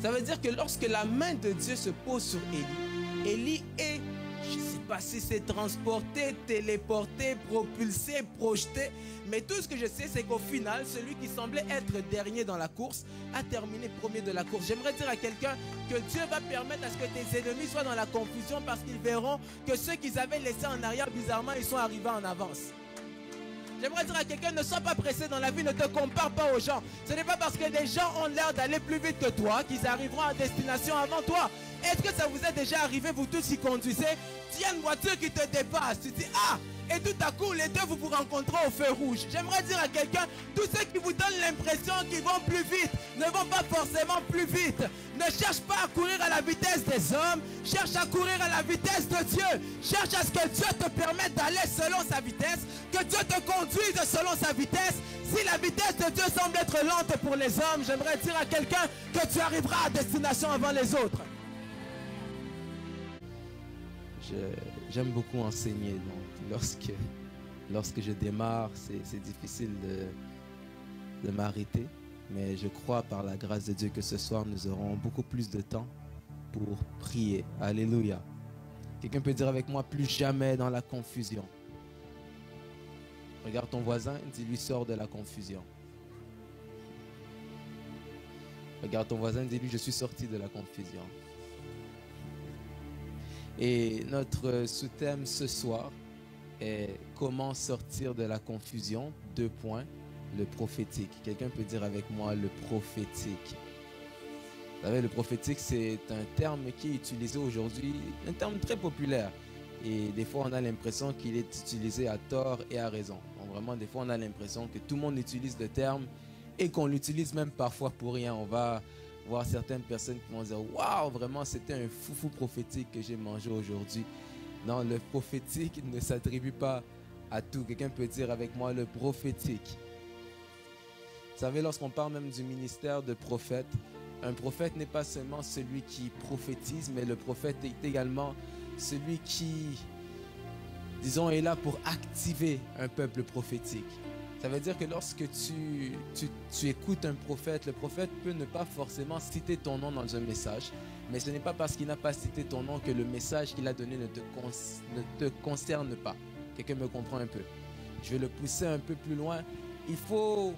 Ça veut dire que lorsque la main de Dieu se pose sur Élie, Élie est, je ne sais pas si c'est transporté, téléporté, propulsé, projeté, mais tout ce que je sais, c'est qu'au final, celui qui semblait être dernier dans la course a terminé premier de la course. J'aimerais dire à quelqu'un que Dieu va permettre à ce que tes ennemis soient dans la confusion parce qu'ils verront que ceux qu'ils avaient laissés en arrière, bizarrement, ils sont arrivés en avance. J'aimerais dire à quelqu'un, ne sois pas pressé dans la vie, ne te compare pas aux gens. Ce n'est pas parce que les gens ont l'air d'aller plus vite que toi qu'ils arriveront à destination avant toi. Est-ce que ça vous est déjà arrivé, vous tous qui conduisez? Il y a une voiture qui te dépasse, tu dis, ah! Et tout à coup, les deux, vous vous rencontrez au feu rouge. J'aimerais dire à quelqu'un, tous ceux qui vous donnent l'impression qu'ils vont plus vite, ne vont pas forcément plus vite. Ne cherche pas à courir à la vitesse des hommes, cherche à courir à la vitesse de Dieu. Cherche à ce que Dieu te permette d'aller selon sa vitesse, que Dieu te conduise selon sa vitesse. Si la vitesse de Dieu semble être lente pour les hommes, j'aimerais dire à quelqu'un que tu arriveras à destination avant les autres. J'aime beaucoup enseigner, donc lorsque je démarre, c'est difficile de m'arrêter. Mais je crois par la grâce de Dieu que ce soir, nous aurons beaucoup plus de temps pour prier. Alléluia. Quelqu'un peut dire avec moi, plus jamais dans la confusion. Regarde ton voisin, dis-lui, sors de la confusion. Regarde ton voisin, dis-lui, je suis sorti de la confusion. Et notre sous-thème ce soir est comment sortir de la confusion, 2 points, le prophétique. Quelqu'un peut dire avec moi le prophétique. Vous savez, le prophétique, c'est un terme qui est utilisé aujourd'hui, un terme très populaire. Et des fois, on a l'impression qu'il est utilisé à tort et à raison. Donc vraiment, des fois, on a l'impression que tout le monde utilise le terme et qu'on l'utilise même parfois pour rien. On va voir certaines personnes qui vont dire « Waouh, vraiment, c'était un foufou prophétique que j'ai mangé aujourd'hui. » Non, le prophétique ne s'attribue pas à tout. Quelqu'un peut dire avec moi le prophétique. Vous savez, lorsqu'on parle même du ministère de prophète, un prophète n'est pas seulement celui qui prophétise, mais le prophète est également celui qui, disons, est là pour activer un peuple prophétique. Ça veut dire que lorsque tu écoutes un prophète, le prophète peut ne pas forcément citer ton nom dans un message, mais ce n'est pas parce qu'il n'a pas cité ton nom que le message qu'il a donné ne te concerne pas. Quelqu'un me comprend un peu? Je vais le pousser un peu plus loin. Il faut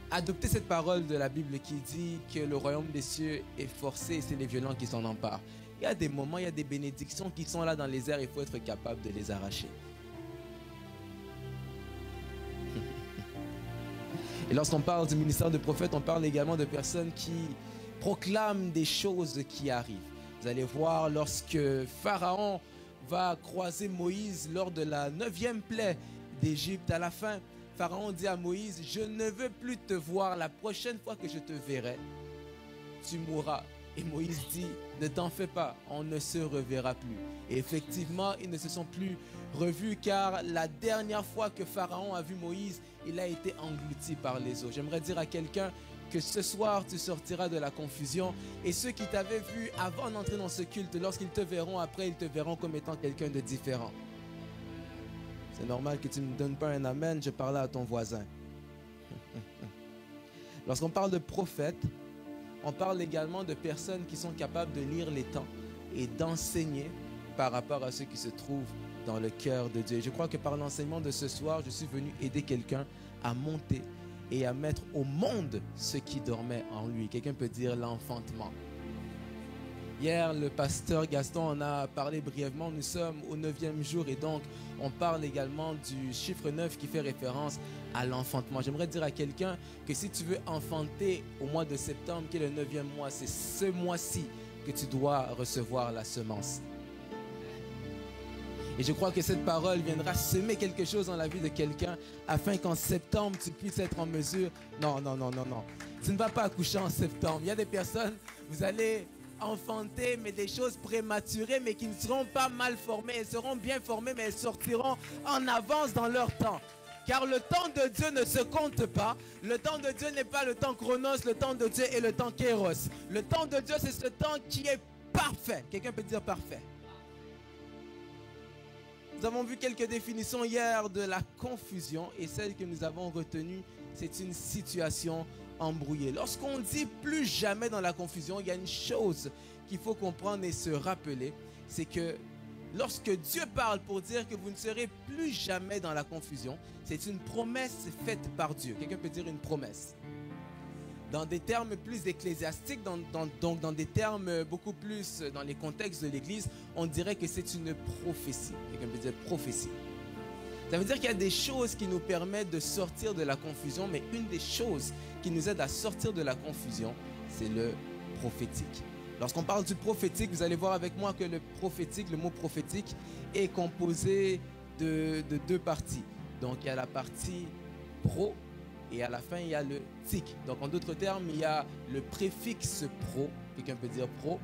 adopter cette parole de la Bible qui dit que le royaume des cieux est forcé et c'est les violents qui s'en emparent. Il y a des moments, il y a des bénédictions qui sont là dans les airs, il faut être capable de les arracher. Et lorsqu'on parle du ministère de prophète, on parle également de personnes qui proclament des choses qui arrivent. Vous allez voir, lorsque Pharaon va croiser Moïse lors de la 9e plaie d'Égypte, à la fin, Pharaon dit à Moïse, « Je ne veux plus te voir, la prochaine fois que je te verrai, tu mourras. » Et Moïse dit, « Ne t'en fais pas, on ne se reverra plus. » Et effectivement, ils ne se sont plus revus car la dernière fois que Pharaon a vu Moïse, il a été englouti par les eaux. J'aimerais dire à quelqu'un que ce soir, tu sortiras de la confusion et ceux qui t'avaient vu avant d'entrer dans ce culte, lorsqu'ils te verront après, ils te verront comme étant quelqu'un de différent. C'est normal que tu ne me donnes pas un amen, je parlais à ton voisin. Lorsqu'on parle de prophète, on parle également de personnes qui sont capables de lire les temps et d'enseigner par rapport à ce qui se trouve dans le cœur de Dieu. Je crois que par l'enseignement de ce soir, je suis venu aider quelqu'un à monter et à mettre au monde ce qui dormait en lui. Quelqu'un peut dire l'enfantement. Hier, le pasteur Gaston en a parlé brièvement. Nous sommes au 9e jour et donc on parle également du chiffre 9 qui fait référence à l'enfantement. J'aimerais dire à quelqu'un que si tu veux enfanter au mois de septembre, qui est le 9e mois, c'est ce mois-ci que tu dois recevoir la semence. Et je crois que cette parole viendra semer quelque chose dans la vie de quelqu'un afin qu'en septembre, tu puisses être en mesure... Non. Tu ne vas pas accoucher en septembre. Il y a des personnes, vous allez enfanter, mais des choses prématurées, mais qui ne seront pas mal formées. Elles seront bien formées, mais elles sortiront en avance dans leur temps. Car le temps de Dieu ne se compte pas. Le temps de Dieu n'est pas le temps chronos, le temps de Dieu est le temps kéros. Le temps de Dieu, c'est ce temps qui est parfait. Quelqu'un peut dire parfait. Nous avons vu quelques définitions hier de la confusion et celle que nous avons retenue, c'est une situation embrouillé. Lorsqu'on dit plus jamais dans la confusion, il y a une chose qu'il faut comprendre et se rappeler, c'est que lorsque Dieu parle pour dire que vous ne serez plus jamais dans la confusion, c'est une promesse faite par Dieu. Quelqu'un peut dire une promesse. Dans des termes plus ecclésiastiques, donc dans des termes beaucoup plus dans les contextes de l'Église, on dirait que c'est une prophétie. Quelqu'un peut dire prophétie. Ça veut dire qu'il y a des choses qui nous permettent de sortir de la confusion, mais une des choses qui nous aide à sortir de la confusion, c'est le prophétique. Lorsqu'on parle du prophétique, vous allez voir avec moi que le prophétique, le mot prophétique, est composé de deux parties. Donc il y a la partie pro et à la fin il y a le tic. Donc en d'autres termes, il y a le préfixe pro, quelqu'un peut dire pro,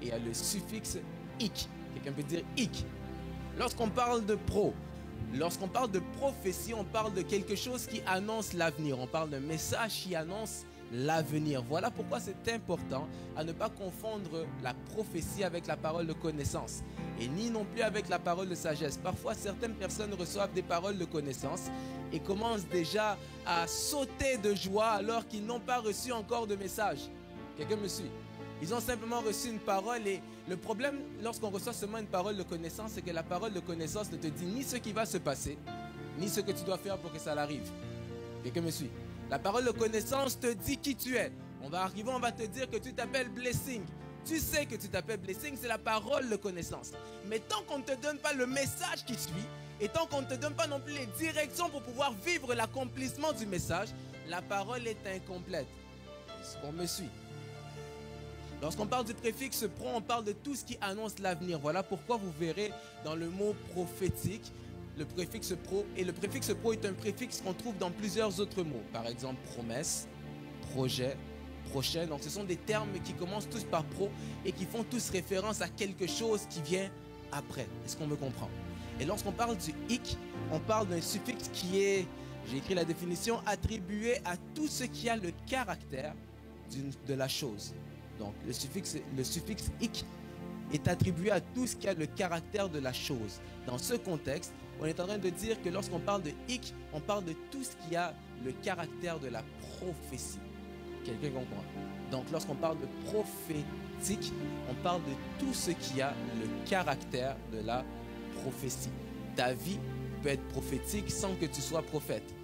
et il y a le suffixe ik, quelqu'un peut dire ik. Lorsqu'on parle de pro, lorsqu'on parle de prophétie, on parle de quelque chose qui annonce l'avenir. On parle d'un message qui annonce l'avenir. Voilà pourquoi c'est important à ne pas confondre la prophétie avec la parole de connaissance et ni non plus avec la parole de sagesse. Parfois, certaines personnes reçoivent des paroles de connaissance et commencent déjà à sauter de joie alors qu'ils n'ont pas reçu encore de message. Quelqu'un me suit? Ils ont simplement reçu une parole et le problème lorsqu'on reçoit seulement une parole de connaissance, c'est que la parole de connaissance ne te dit ni ce qui va se passer, ni ce que tu dois faire pour que ça l'arrive. Quelqu'un me suit? La parole de connaissance te dit qui tu es. On va arriver, on va te dire que tu t'appelles Blessing. Tu sais que tu t'appelles Blessing, c'est la parole de connaissance. Mais tant qu'on ne te donne pas le message qui suit, et tant qu'on ne te donne pas non plus les directions pour pouvoir vivre l'accomplissement du message, la parole est incomplète. Est-ce qu'on me suit? Lorsqu'on parle du préfixe pro, on parle de tout ce qui annonce l'avenir. Voilà pourquoi vous verrez dans le mot prophétique, le préfixe pro. Et le préfixe pro est un préfixe qu'on trouve dans plusieurs autres mots. Par exemple, promesse, projet, prochain. Donc ce sont des termes qui commencent tous par pro et qui font tous référence à quelque chose qui vient après. Est-ce qu'on me comprend? Et lorsqu'on parle du ik, on parle d'un suffixe qui est, j'ai écrit la définition, attribué à tout ce qui a le caractère de la chose. Donc le suffixe ik est attribué à tout ce qui a le caractère de la chose. Dans ce contexte, on est en train de dire que lorsqu'on parle de ik, on parle de tout ce qui a le caractère de la prophétie. Quelqu'un comprend? Donc lorsqu'on parle de prophétique, on parle de tout ce qui a le caractère de la prophétie. Ta vie peut être prophétique sans que tu sois prophète.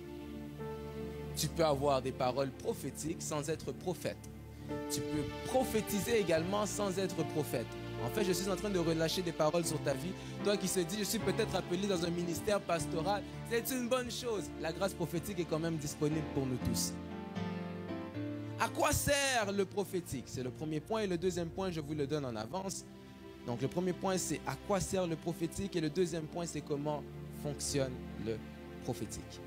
Tu peux avoir des paroles prophétiques sans être prophète. Tu peux prophétiser également sans être prophète. En fait, je suis en train de relâcher des paroles sur ta vie. Toi qui se dis, je suis peut-être appelé dans un ministère pastoral, c'est une bonne chose. La grâce prophétique est quand même disponible pour nous tous. À quoi sert le prophétique? C'est le premier point. Et le deuxième point, je vous le donne en avance. Donc le premier point, c'est à quoi sert le prophétique. Et le deuxième point, c'est comment fonctionne le prophétique.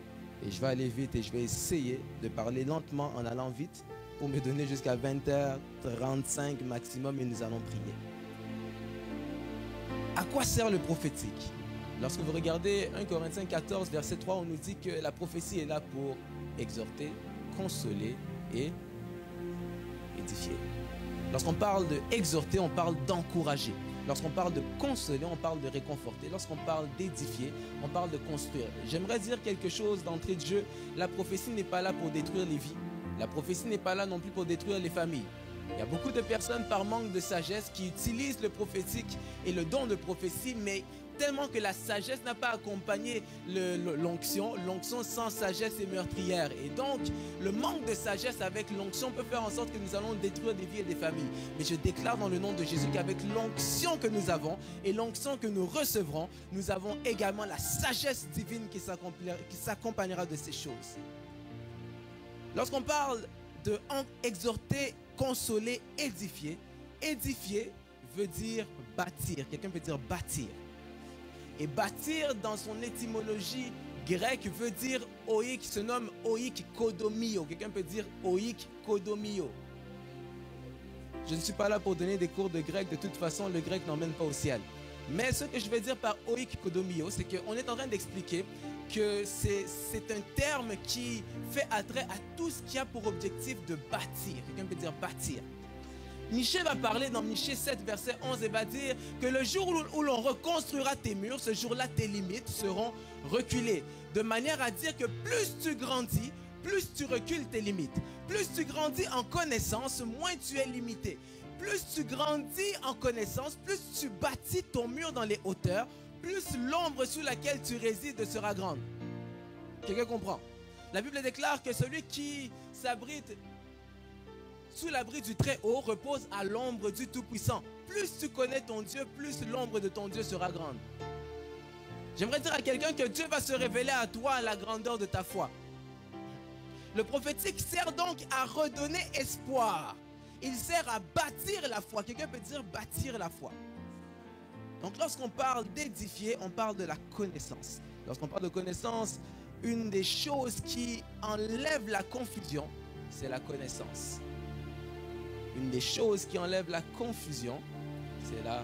Et je vais aller vite et je vais essayer de parler lentement en allant vite pour me donner jusqu'à 20h35 maximum et nous allons prier. À quoi sert le prophétique? Lorsque vous regardez 1 Corinthiens 14, verset 3, on nous dit que la prophétie est là pour exhorter, consoler et édifier. Lorsqu'on parle d'exhorter, on parle d'encourager. Lorsqu'on parle de consoler, on parle de réconforter. Lorsqu'on parle d'édifier, on parle de construire. J'aimerais dire quelque chose d'entrée de jeu. La prophétie n'est pas là pour détruire les vies. La prophétie n'est pas là non plus pour détruire les familles. Il y a beaucoup de personnes par manque de sagesse qui utilisent le prophétique et le don de prophétie, mais tellement que la sagesse n'a pas accompagné l'onction. L'onction sans sagesse est meurtrière. Et donc, le manque de sagesse avec l'onction peut faire en sorte que nous allons détruire des vies et des familles. Mais je déclare dans le nom de Jésus qu'avec l'onction que nous avons et l'onction que nous recevrons, nous avons également la sagesse divine qui s'accompagnera de ces choses. Lorsqu'on parle de exhorter, consoler, édifier, édifier veut dire bâtir. Quelqu'un peut dire bâtir. Et bâtir, dans son étymologie grecque, veut dire oïk, se nomme oïk kodomio. Quelqu'un peut dire oïk kodomio. Je ne suis pas là pour donner des cours de grec. De toute façon, le grec n'emmène pas au ciel. Mais ce que je veux dire par oïk kodomio, c'est qu'on est en train d'expliquer que c'est un terme qui fait attrait à tout ce qui a pour objectif de bâtir. Quelqu'un peut dire bâtir. Michée va parler dans Michée 7, verset 11 et va dire que le jour où l'on reconstruira tes murs, ce jour-là, tes limites seront reculées. De manière à dire que plus tu grandis, plus tu recules tes limites. Plus tu grandis en connaissance, moins tu es limité. Plus tu grandis en connaissance, plus tu bâtis ton mur dans les hauteurs, plus l'ombre sous laquelle tu résides sera grande. Quelqu'un comprend? La Bible déclare que celui qui s'abrite sous l'abri du Très-Haut repose à l'ombre du Tout-Puissant. Plus tu connais ton Dieu, plus l'ombre de ton Dieu sera grande. J'aimerais dire à quelqu'un que Dieu va se révéler à toi à la grandeur de ta foi. Le prophétique sert donc à redonner espoir. Il sert à bâtir la foi. Quelqu'un peut dire bâtir la foi. Donc lorsqu'on parle d'édifier, on parle de la connaissance. Lorsqu'on parle de connaissance, une des choses qui enlève la confusion, c'est la connaissance. Une des choses qui enlève la confusion, c'est la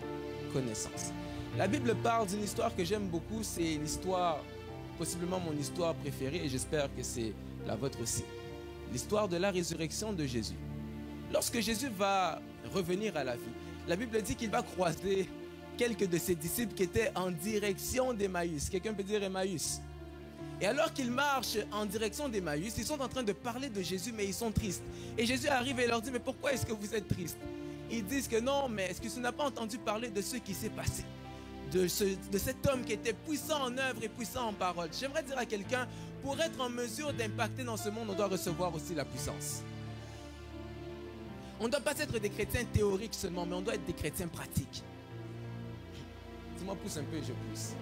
connaissance. La Bible parle d'une histoire que j'aime beaucoup, c'est l'histoire, possiblement mon histoire préférée, et j'espère que c'est la vôtre aussi. L'histoire de la résurrection de Jésus. Lorsque Jésus va revenir à la vie, la Bible dit qu'il va croiser quelques de ses disciples qui étaient en direction d'Emmaüs. Quelqu'un peut dire Emmaüs? Et alors qu'ils marchent en direction d'Emmaüs, ils sont en train de parler de Jésus, mais ils sont tristes. Et Jésus arrive et leur dit, mais pourquoi est-ce que vous êtes tristes? Ils disent que non, mais est-ce que tu n'as pas entendu parler de ce qui s'est passé? De cet homme qui était puissant en œuvre et puissant en parole. J'aimerais dire à quelqu'un, pour être en mesure d'impacter dans ce monde, on doit recevoir aussi la puissance. On ne doit pas être des chrétiens théoriques seulement, mais on doit être des chrétiens pratiques. Dis-moi, pousse un peu, je pousse.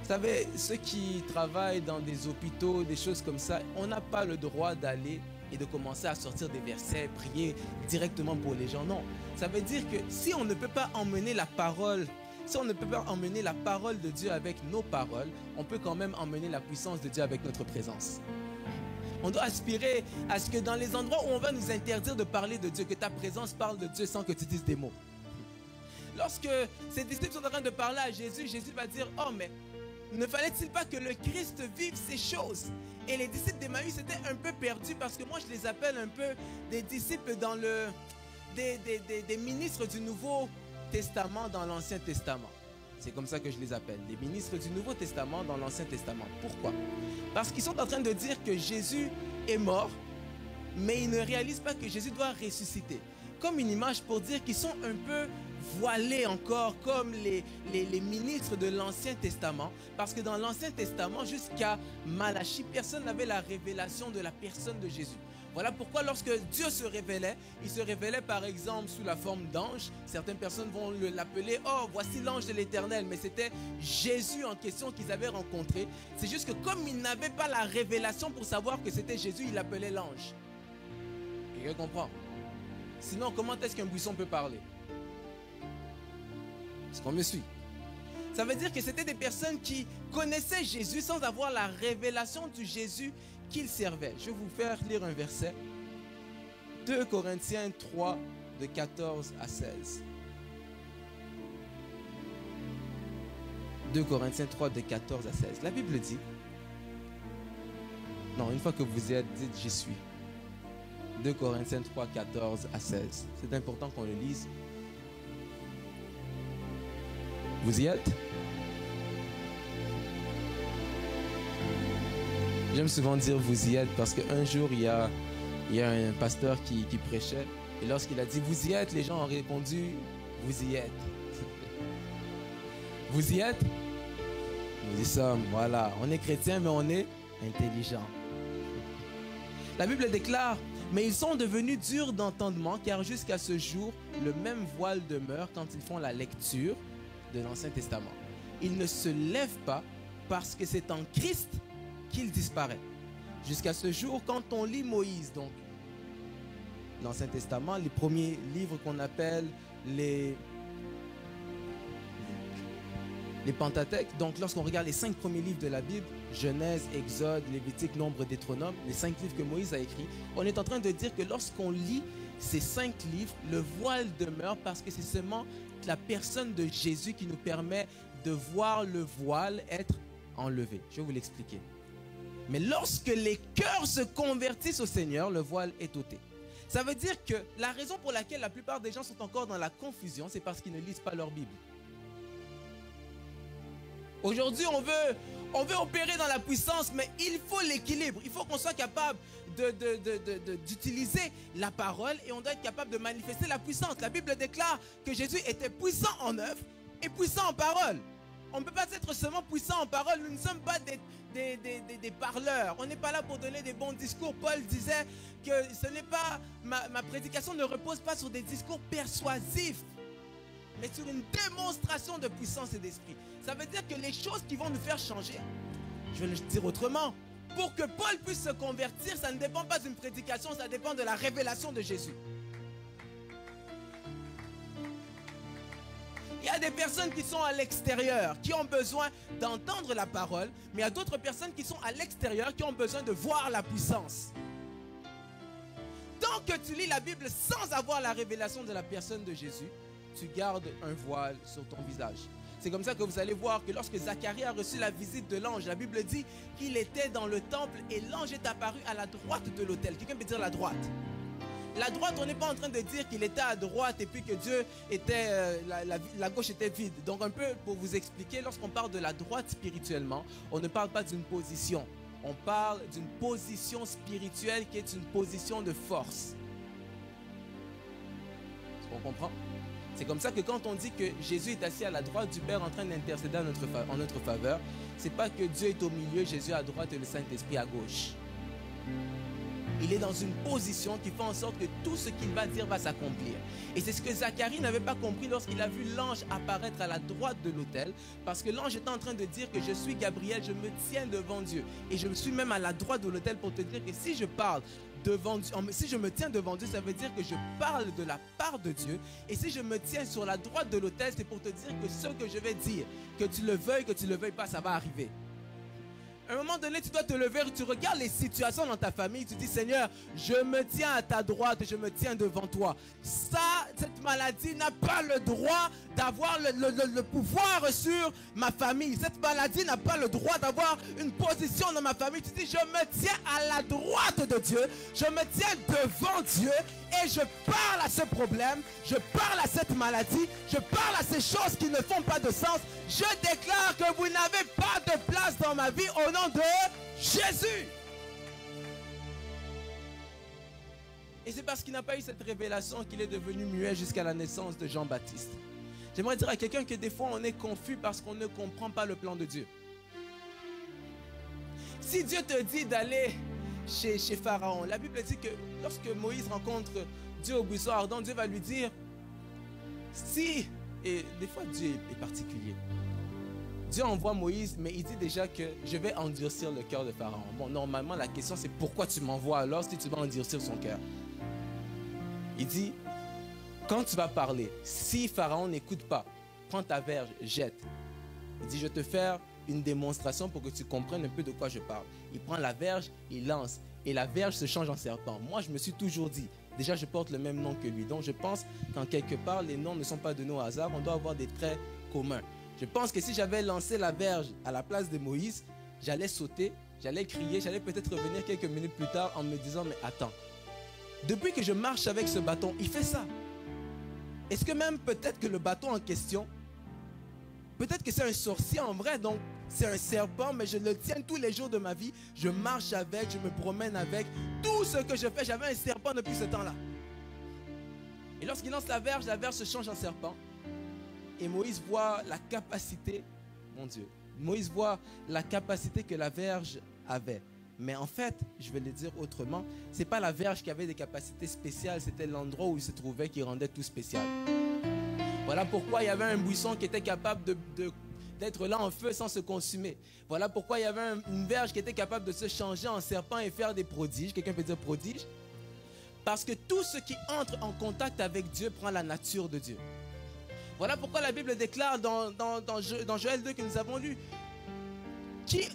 Vous savez, ceux qui travaillent dans des hôpitaux, des choses comme ça, on n'a pas le droit d'aller et de commencer à sortir des versets, prier directement pour les gens. Non, ça veut dire que si on ne peut pas emmener la parole, si on ne peut pas emmener la parole de Dieu avec nos paroles, on peut quand même emmener la puissance de Dieu avec notre présence. On doit aspirer à ce que dans les endroits où on va nous interdire de parler de Dieu, que ta présence parle de Dieu sans que tu dises des mots. Lorsque ces disciples sont en train de parler à Jésus, Jésus va dire, oh mais ne fallait-il pas que le Christ vive ces choses? Et les disciples d'Emmaüs étaient un peu perdus parce que moi je les appelle un peu des disciples dans des ministres du Nouveau Testament dans l'Ancien Testament. C'est comme ça que je les appelle, des ministres du Nouveau Testament dans l'Ancien Testament. Pourquoi? Parce qu'ils sont en train de dire que Jésus est mort, mais ils ne réalisent pas que Jésus doit ressusciter. Comme une image pour dire qu'ils sont un peu voilés encore comme les ministres de l'Ancien Testament, parce que dans l'Ancien Testament, jusqu'à Malachie, personne n'avait la révélation de la personne de Jésus. Voilà pourquoi lorsque Dieu se révélait, il se révélait par exemple sous la forme d'ange. Certaines personnes vont l'appeler, oh voici l'ange de l'Éternel, mais c'était Jésus en question qu'ils avaient rencontré. C'est juste que comme ils n'avaient pas la révélation pour savoir que c'était Jésus, ils l'appelaient l'ange. Quelqu'un comprend? Sinon, comment est-ce qu'un buisson peut parler? Est-ce qu'on me suit? Ça veut dire que c'était des personnes qui connaissaient Jésus sans avoir la révélation du Jésus qu'ils servaient. Je vais vous faire lire un verset. 2 Corinthiens 3, de 14 à 16. 2 Corinthiens 3, de 14 à 16. La Bible dit, non, une fois que vous y êtes, dites j'y suis. 2 Corinthiens 3, 14 à 16. C'est important qu'on le lise. Vous y êtes? J'aime souvent dire vous y êtes parce qu'un jour, il y a un pasteur qui prêchait et lorsqu'il a dit vous y êtes, les gens ont répondu vous y êtes. Vous y êtes? Nous y sommes, voilà. On est chrétien mais on est intelligent. La Bible déclare, mais ils sont devenus durs d'entendement car jusqu'à ce jour, le même voile demeure quand ils font la lecture de l'Ancien Testament. Il ne se lève pas parce que c'est en Christ qu'il disparaît. Jusqu'à ce jour, quand on lit Moïse, donc l'Ancien Testament, les premiers livres qu'on appelle les Pentateuques, donc lorsqu'on regarde les 5 premiers livres de la Bible, Genèse, Exode, Lévitique, Nombre, Deutéronome, les 5 livres que Moïse a écrits, on est en train de dire que lorsqu'on lit ces 5 livres, le voile demeure parce que c'est seulement la personne de Jésus qui nous permet de voir le voile être enlevé. Je vais vous l'expliquer. Mais lorsque les cœurs se convertissent au Seigneur, le voile est ôté. Ça veut dire que la raison pour laquelle la plupart des gens sont encore dans la confusion, c'est parce qu'ils ne lisent pas leur Bible. Aujourd'hui, On veut opérer dans la puissance, mais il faut l'équilibre. Il faut qu'on soit capable d'utiliser la parole et on doit être capable de manifester la puissance. La Bible déclare que Jésus était puissant en œuvre et puissant en parole. On ne peut pas être seulement puissant en parole. Nous ne sommes pas des parleurs. On n'est pas là pour donner des bons discours. Paul disait que ce n'est pas ma prédication ne repose pas sur des discours persuasifs, mais sur une démonstration de puissance et d'esprit. Ça veut dire que les choses qui vont nous faire changer, je vais le dire autrement, pour que Paul puisse se convertir, ça ne dépend pas d'une prédication, ça dépend de la révélation de Jésus. Il y a des personnes qui sont à l'extérieur, qui ont besoin d'entendre la parole, mais il y a d'autres personnes qui sont à l'extérieur, qui ont besoin de voir la puissance. Tant que tu lis la Bible sans avoir la révélation de la personne de Jésus, tu gardes un voile sur ton visage. C'est comme ça que vous allez voir que lorsque Zacharie a reçu la visite de l'ange, la Bible dit qu'il était dans le temple et l'ange est apparu à la droite de l'autel. Quelqu'un peut dire la droite? La droite, on n'est pas en train de dire qu'il était à droite et puis que Dieu était, la gauche était vide. Donc un peu pour vous expliquer, lorsqu'on parle de la droite spirituellement, on ne parle pas d'une position. On parle d'une position spirituelle qui est une position de force. Est-ce qu'on comprend? C'est comme ça que quand on dit que Jésus est assis à la droite du Père en train d'intercéder en notre faveur, c'est pas que Dieu est au milieu, Jésus à droite et le Saint-Esprit à gauche. Il est dans une position qui fait en sorte que tout ce qu'il va dire va s'accomplir. Et c'est ce que Zacharie n'avait pas compris lorsqu'il a vu l'ange apparaître à la droite de l'autel. Parce que l'ange était en train de dire que je suis Gabriel, je me tiens devant Dieu. Et je suis même à la droite de l'autel pour te dire que si je parle devant Dieu, si je me tiens devant Dieu, ça veut dire que je parle de la part de Dieu. Et si je me tiens sur la droite de l'autel, c'est pour te dire que ce que je vais dire, que tu le veuilles pas, ça va arriver. À un moment donné, tu dois te lever, tu regardes les situations dans ta famille, tu dis, Seigneur, je me tiens à ta droite, je me tiens devant toi. Ça, cette maladie n'a pas le droit d'avoir le pouvoir sur ma famille. Cette maladie n'a pas le droit d'avoir une position dans ma famille. Tu dis, je me tiens à la droite de Dieu, je me tiens devant Dieu et je parle à ce problème, je parle à cette maladie, je parle à ces choses qui ne font pas de sens. Je déclare que vous n'avez pas de place dans ma vie au nom de Jésus. Et c'est parce qu'il n'a pas eu cette révélation qu'il est devenu muet jusqu'à la naissance de Jean-Baptiste. J'aimerais dire à quelqu'un que des fois on est confus parce qu'on ne comprend pas le plan de Dieu. Si Dieu te dit d'aller chez Pharaon, la Bible dit que lorsque Moïse rencontre Dieu au buisson ardent, Dieu va lui dire si, et des fois Dieu est particulier. Dieu envoie Moïse, mais il dit déjà que je vais endurcir le cœur de Pharaon. Bon, normalement, la question c'est pourquoi tu m'envoies alors si tu vas endurcir son cœur? Il dit, quand tu vas parler, si Pharaon n'écoute pas, prends ta verge, jette. Il dit, je vais te faire une démonstration pour que tu comprennes un peu de quoi je parle. Il prend la verge, il lance, et la verge se change en serpent. Moi, je me suis toujours dit, déjà je porte le même nom que lui. Donc je pense qu'en quelque part, les noms ne sont pas donnés au hasard, on doit avoir des traits communs. Je pense que si j'avais lancé la verge à la place de Moïse, j'allais sauter, j'allais crier, j'allais peut-être revenir quelques minutes plus tard en me disant, mais attends, depuis que je marche avec ce bâton, il fait ça. Est-ce que même peut-être que le bâton en question, peut-être que c'est un sorcier en vrai, donc c'est un serpent, mais je le tiens tous les jours de ma vie, je marche avec, je me promène avec, tout ce que je fais, j'avais un serpent depuis ce temps-là. Et lorsqu'il lance la verge se change en serpent. Et Moïse voit la capacité, mon Dieu, Moïse voit la capacité que la verge avait. Mais en fait, je vais le dire autrement, ce n'est pas la verge qui avait des capacités spéciales, c'était l'endroit où il se trouvait qui rendait tout spécial. Voilà pourquoi il y avait un buisson qui était capable d'être là en feu sans se consumer. Voilà pourquoi il y avait une verge qui était capable de se changer en serpent et faire des prodiges. Quelqu'un peut dire prodige? Parce que tout ce qui entre en contact avec Dieu prend la nature de Dieu. Voilà pourquoi la Bible déclare dans Joël 2 que nous avons lu, qui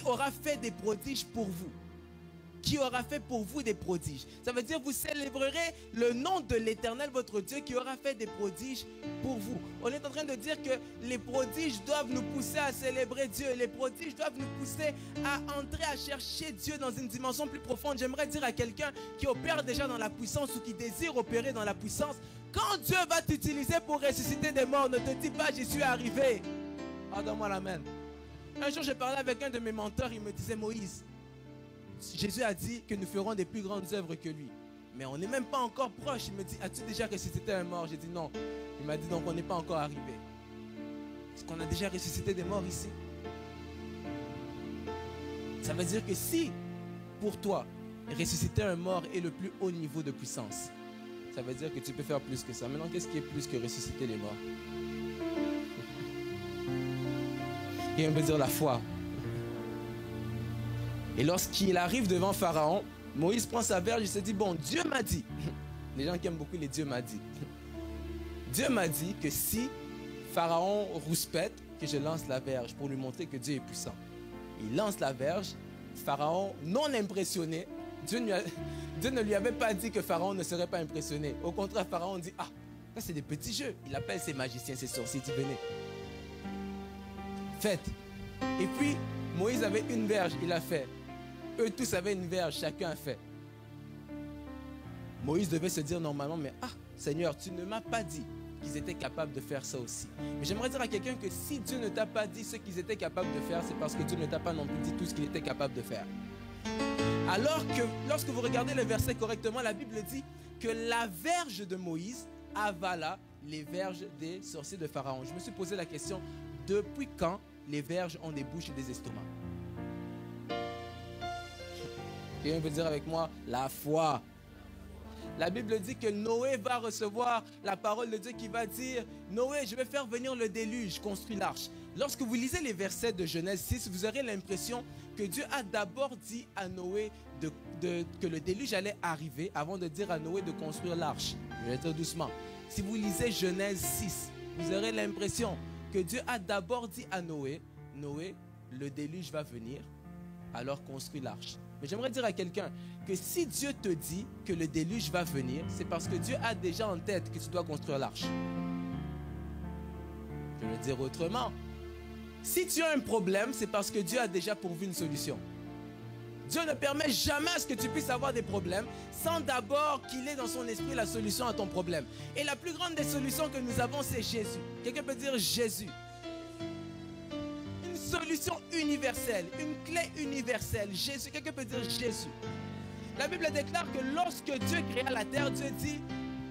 aura fait des prodiges pour vous? Qui aura fait pour vous des prodiges? Ça veut dire vous célébrerez le nom de l'Éternel, votre Dieu, qui aura fait des prodiges pour vous. On est en train de dire que les prodiges doivent nous pousser à célébrer Dieu. Les prodiges doivent nous pousser à entrer, à chercher Dieu dans une dimension plus profonde. J'aimerais dire à quelqu'un qui opère déjà dans la puissance ou qui désire opérer dans la puissance, quand Dieu va t'utiliser pour ressusciter des morts, ne te dis pas j'y suis arrivé. Ah, donne-moi l'amen. Un jour, je parlais avec un de mes mentors, il me disait, Moïse, Jésus a dit que nous ferons des plus grandes œuvres que lui. Mais on n'est même pas encore proche. Il me dit, as-tu déjà ressuscité un mort? J'ai dit non. Il m'a dit, donc on n'est pas encore arrivé. Est-ce qu'on a déjà ressuscité des morts ici? Ça veut dire que si, pour toi, ressusciter un mort est le plus haut niveau de puissance, ça veut dire que tu peux faire plus que ça. Maintenant, qu'est-ce qui est plus que ressusciter les morts? Et on peut dire la foi. Et lorsqu'il arrive devant Pharaon, Moïse prend sa verge et se dit, bon, Dieu m'a dit. Les gens qui aiment beaucoup les Dieu m'a dit. Dieu m'a dit que si Pharaon rouspète, que je lance la verge pour lui montrer que Dieu est puissant. Il lance la verge. Pharaon, non impressionné, Dieu ne lui avait pas dit que Pharaon ne serait pas impressionné. Au contraire, Pharaon dit, ah, ça c'est des petits jeux. Il appelle ses magiciens, ses sorciers, il dit, venez. Faites. Et puis, Moïse avait une verge, il a fait. Eux tous avaient une verge, chacun a fait. Moïse devait se dire normalement, mais ah, Seigneur, tu ne m'as pas dit qu'ils étaient capables de faire ça aussi. Mais j'aimerais dire à quelqu'un que si Dieu ne t'a pas dit ce qu'ils étaient capables de faire, c'est parce que Dieu ne t'a pas non plus dit tout ce qu'il était capable de faire. Alors que lorsque vous regardez le verset correctement, la Bible dit que la verge de Moïse avala les verges des sorciers de Pharaon. Je me suis posé la question, depuis quand les verges ont des bouches et des estomacs? Quelqu'un veut dire avec moi, la foi. La Bible dit que Noé va recevoir la parole de Dieu qui va dire, Noé, je vais faire venir le déluge, construis l'arche. Lorsque vous lisez les versets de Genèse 6, vous aurez l'impression que Dieu a d'abord dit à Noé que le déluge allait arriver avant de dire à Noé de construire l'arche. Je vais dire doucement. Si vous lisez Genèse 6, vous aurez l'impression que Dieu a d'abord dit à Noé, Noé, le déluge va venir, alors construis l'arche. Mais j'aimerais dire à quelqu'un que si Dieu te dit que le déluge va venir, c'est parce que Dieu a déjà en tête que tu dois construire l'arche. Je vais le dire autrement. Si tu as un problème, c'est parce que Dieu a déjà pourvu une solution. Dieu ne permet jamais à ce que tu puisses avoir des problèmes sans d'abord qu'il ait dans son esprit la solution à ton problème. Et la plus grande des solutions que nous avons, c'est Jésus. Quelqu'un peut dire Jésus. Solution universelle, une clé universelle. Jésus, quelqu'un peut dire Jésus. La Bible déclare que lorsque Dieu créa la terre, Dieu dit,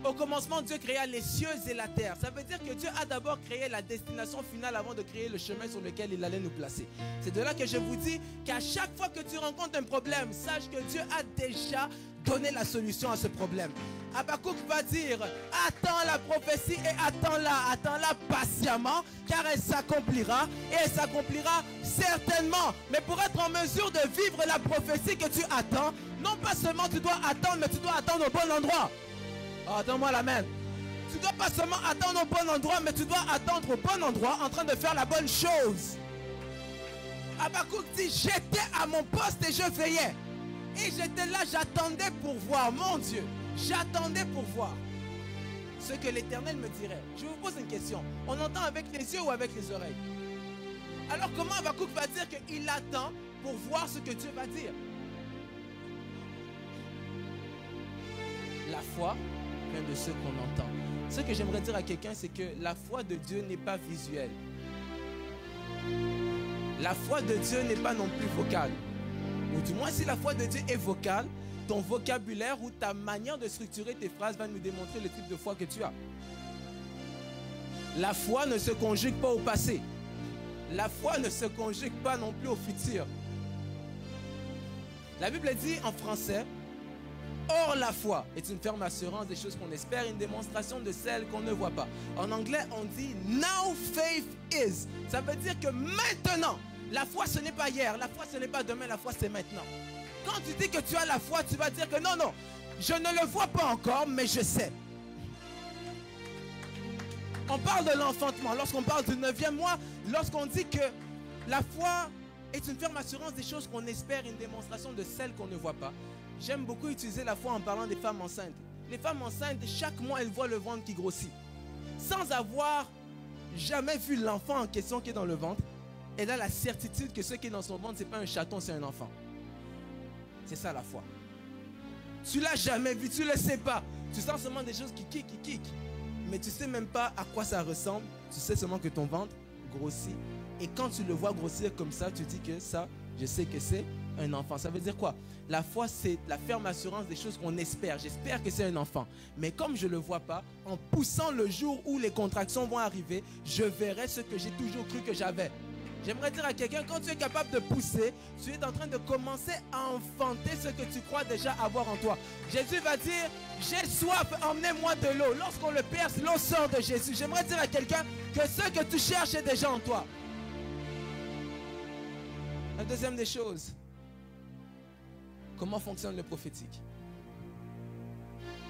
au commencement, Dieu créa les cieux et la terre. Ça veut dire que Dieu a d'abord créé la destination finale avant de créer le chemin sur lequel il allait nous placer. C'est de là que je vous dis qu'à chaque fois que tu rencontres un problème, sache que Dieu a déjà donné la solution à ce problème. Habakkuk va dire, attends la prophétie et attends-la patiemment, car elle s'accomplira et elle s'accomplira certainement. Mais pour être en mesure de vivre la prophétie que tu attends, non pas seulement tu dois attendre, mais tu dois attendre au bon endroit. Oh, attends-moi l'amen. Tu ne dois pas seulement attendre au bon endroit, mais tu dois attendre au bon endroit en train de faire la bonne chose. Habakkuk dit, j'étais à mon poste et je veillais. Et j'étais là, j'attendais pour voir, mon Dieu. J'attendais pour voir ce que l'Éternel me dirait. Je vous pose une question. On entend avec les yeux ou avec les oreilles? Alors comment Habakkuk va dire qu'il attend pour voir ce que Dieu va dire? La foi vient de ce qu'on entend. Ce que j'aimerais dire à quelqu'un, c'est que la foi de Dieu n'est pas visuelle. La foi de Dieu n'est pas non plus vocale. Ou du moins, si la foi de Dieu est vocale, ton vocabulaire ou ta manière de structurer tes phrases va nous démontrer le type de foi que tu as. La foi ne se conjugue pas au passé. La foi ne se conjugue pas non plus au futur. La Bible dit en français, or la foi est une ferme assurance des choses qu'on espère, une démonstration de celles qu'on ne voit pas. En anglais, on dit now faith is. Ça veut dire que maintenant, la foi ce n'est pas hier, la foi ce n'est pas demain, la foi c'est maintenant. Quand tu dis que tu as la foi, tu vas dire que non, non, je ne le vois pas encore, mais je sais. On parle de l'enfantement, lorsqu'on parle du 9e mois, lorsqu'on dit que la foi est une ferme assurance des choses qu'on espère, une démonstration de celles qu'on ne voit pas. J'aime beaucoup utiliser la foi en parlant des femmes enceintes. Les femmes enceintes, chaque mois, elles voient le ventre qui grossit. Sans avoir jamais vu l'enfant en question qui est dans le ventre, elle a la certitude que ce qui est dans son ventre, ce n'est pas un chaton, c'est un enfant. C'est ça la foi. Tu ne l'as jamais vu, tu ne le sais pas. Tu sens seulement des choses qui kick. Mais tu ne sais même pas à quoi ça ressemble. Tu sais seulement que ton ventre grossit Et quand tu le vois grossir comme ça, tu dis que ça, je sais que c'est un enfant. Ça veut dire quoi? La foi, c'est la ferme assurance des choses qu'on espère. J'espère que c'est un enfant. Mais comme je ne le vois pas, en poussant le jour où les contractions vont arriver, je verrai ce que j'ai toujours cru que j'avais. J'aimerais dire à quelqu'un, quand tu es capable de pousser, tu es en train de commencer à enfanter ce que tu crois déjà avoir en toi. Jésus va dire, j'ai soif, emmenez-moi de l'eau. Lorsqu'on le perce, l'eau sort de Jésus. J'aimerais dire à quelqu'un que ce que tu cherches est déjà en toi. La deuxième des choses, comment fonctionne le prophétique?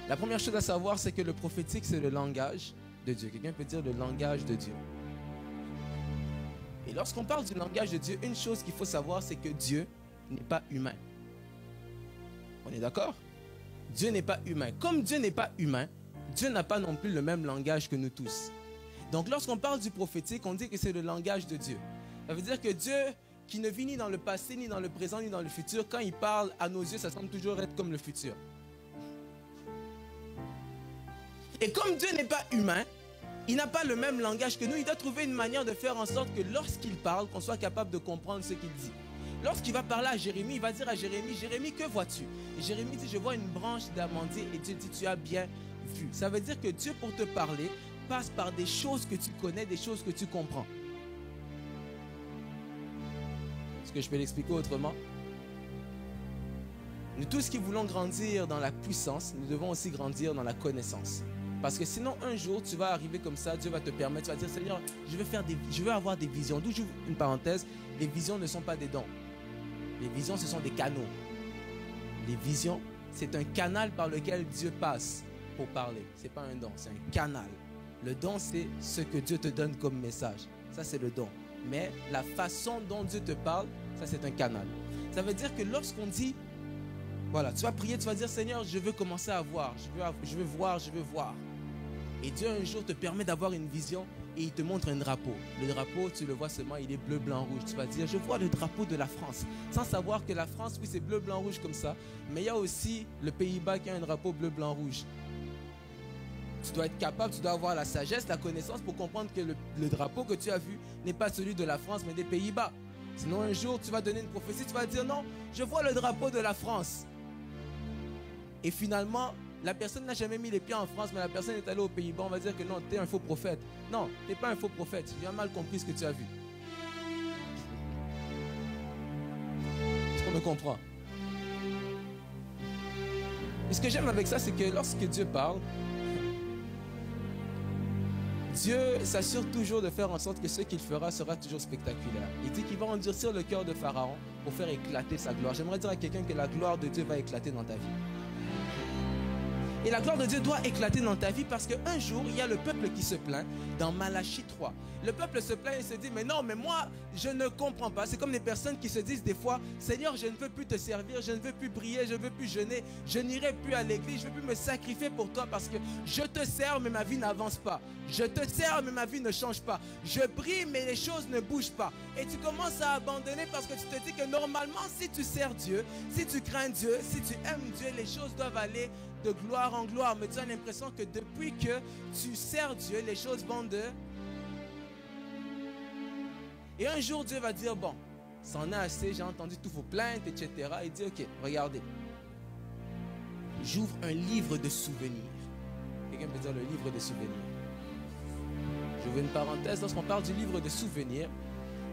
La première chose à savoir, c'est que le prophétique, c'est le langage de Dieu. Quelqu'un peut dire le langage de Dieu. Et lorsqu'on parle du langage de Dieu, une chose qu'il faut savoir, c'est que Dieu n'est pas humain. On est d'accord? Dieu n'est pas humain. Comme Dieu n'est pas humain, Dieu n'a pas non plus le même langage que nous tous. Donc lorsqu'on parle du prophétique, on dit que c'est le langage de Dieu. Ça veut dire que Dieu, qui ne vit ni dans le passé, ni dans le présent, ni dans le futur, quand il parle à nos yeux, ça semble toujours être comme le futur. Et comme Dieu n'est pas humain, il n'a pas le même langage que nous. Il doit trouver une manière de faire en sorte que lorsqu'il parle, qu'on soit capable de comprendre ce qu'il dit. Lorsqu'il va parler à Jérémie, il va dire à Jérémie, Jérémie, que vois-tu? Et Jérémie dit, je vois une branche d'amandier. Et Dieu dit, tu as bien vu. Ça veut dire que Dieu, pour te parler, passe par des choses que tu connais, des choses que tu comprends. Est-ce que je peux l'expliquer autrement? Nous tous qui voulons grandir dans la puissance, nous devons aussi grandir dans la connaissance. Parce que sinon, un jour, tu vas arriver comme ça, Dieu va te permettre, tu vas dire, Seigneur, je veux avoir des visions. D'où j'ouvre une parenthèse, les visions ne sont pas des dons. Les visions, ce sont des canaux. Les visions, c'est un canal par lequel Dieu passe pour parler. Ce n'est pas un don, c'est un canal. Le don, c'est ce que Dieu te donne comme message. Ça, c'est le don. Mais la façon dont Dieu te parle, ça, c'est un canal. Ça veut dire que lorsqu'on dit, voilà, tu vas prier, tu vas dire, Seigneur, je veux commencer à voir, je veux voir. Et Dieu un jour te permet d'avoir une vision et il te montre un drapeau. Le drapeau, tu le vois seulement, il est bleu, blanc, rouge. Tu vas dire, je vois le drapeau de la France. Sans savoir que la France, oui, c'est bleu, blanc, rouge comme ça. Mais il y a aussi le Pays-Bas qui a un drapeau bleu, blanc, rouge. Tu dois être capable, tu dois avoir la sagesse, la connaissance pour comprendre que le drapeau que tu as vu n'est pas celui de la France, mais des Pays-Bas. Sinon, un jour, tu vas donner une prophétie, tu vas dire, non, je vois le drapeau de la France. Et finalement, la personne n'a jamais mis les pieds en France, mais la personne est allée aux Pays-Bas, on va dire que non, tu es un faux prophète. Non, tu n'es pas un faux prophète. Tu as mal compris ce que tu as vu. Est-ce qu'on me comprend? Et ce que j'aime avec ça, c'est que lorsque Dieu parle, Dieu s'assure toujours de faire en sorte que ce qu'il fera sera toujours spectaculaire. Il dit qu'il va endurcir le cœur de Pharaon pour faire éclater sa gloire. J'aimerais dire à quelqu'un que la gloire de Dieu va éclater dans ta vie. Et la gloire de Dieu doit éclater dans ta vie parce qu'un jour, il y a le peuple qui se plaint dans Malachie 3. Le peuple se plaint et se dit, mais non, mais moi, je ne comprends pas. C'est comme les personnes qui se disent des fois, Seigneur, je ne veux plus te servir, je ne veux plus prier, je ne veux plus jeûner, je n'irai plus à l'église, je ne veux plus me sacrifier pour toi parce que je te sers, mais ma vie n'avance pas. Je te sers, mais ma vie ne change pas. Je prie, mais les choses ne bougent pas. Et tu commences à abandonner parce que tu te dis que normalement, si tu sers Dieu, si tu crains Dieu, si tu aimes Dieu, les choses doivent aller de gloire en gloire. Mais tu as l'impression que depuis que tu sers Dieu, les choses vont de... Et un jour, Dieu va dire, bon, c'en est assez, j'ai entendu toutes vos plaintes, etc. Il dit, ok, regardez. J'ouvre un livre de souvenirs. Quelqu'un peut dire le livre de souvenirs. J'ouvre une parenthèse, lorsqu'on parle du livre de souvenirs,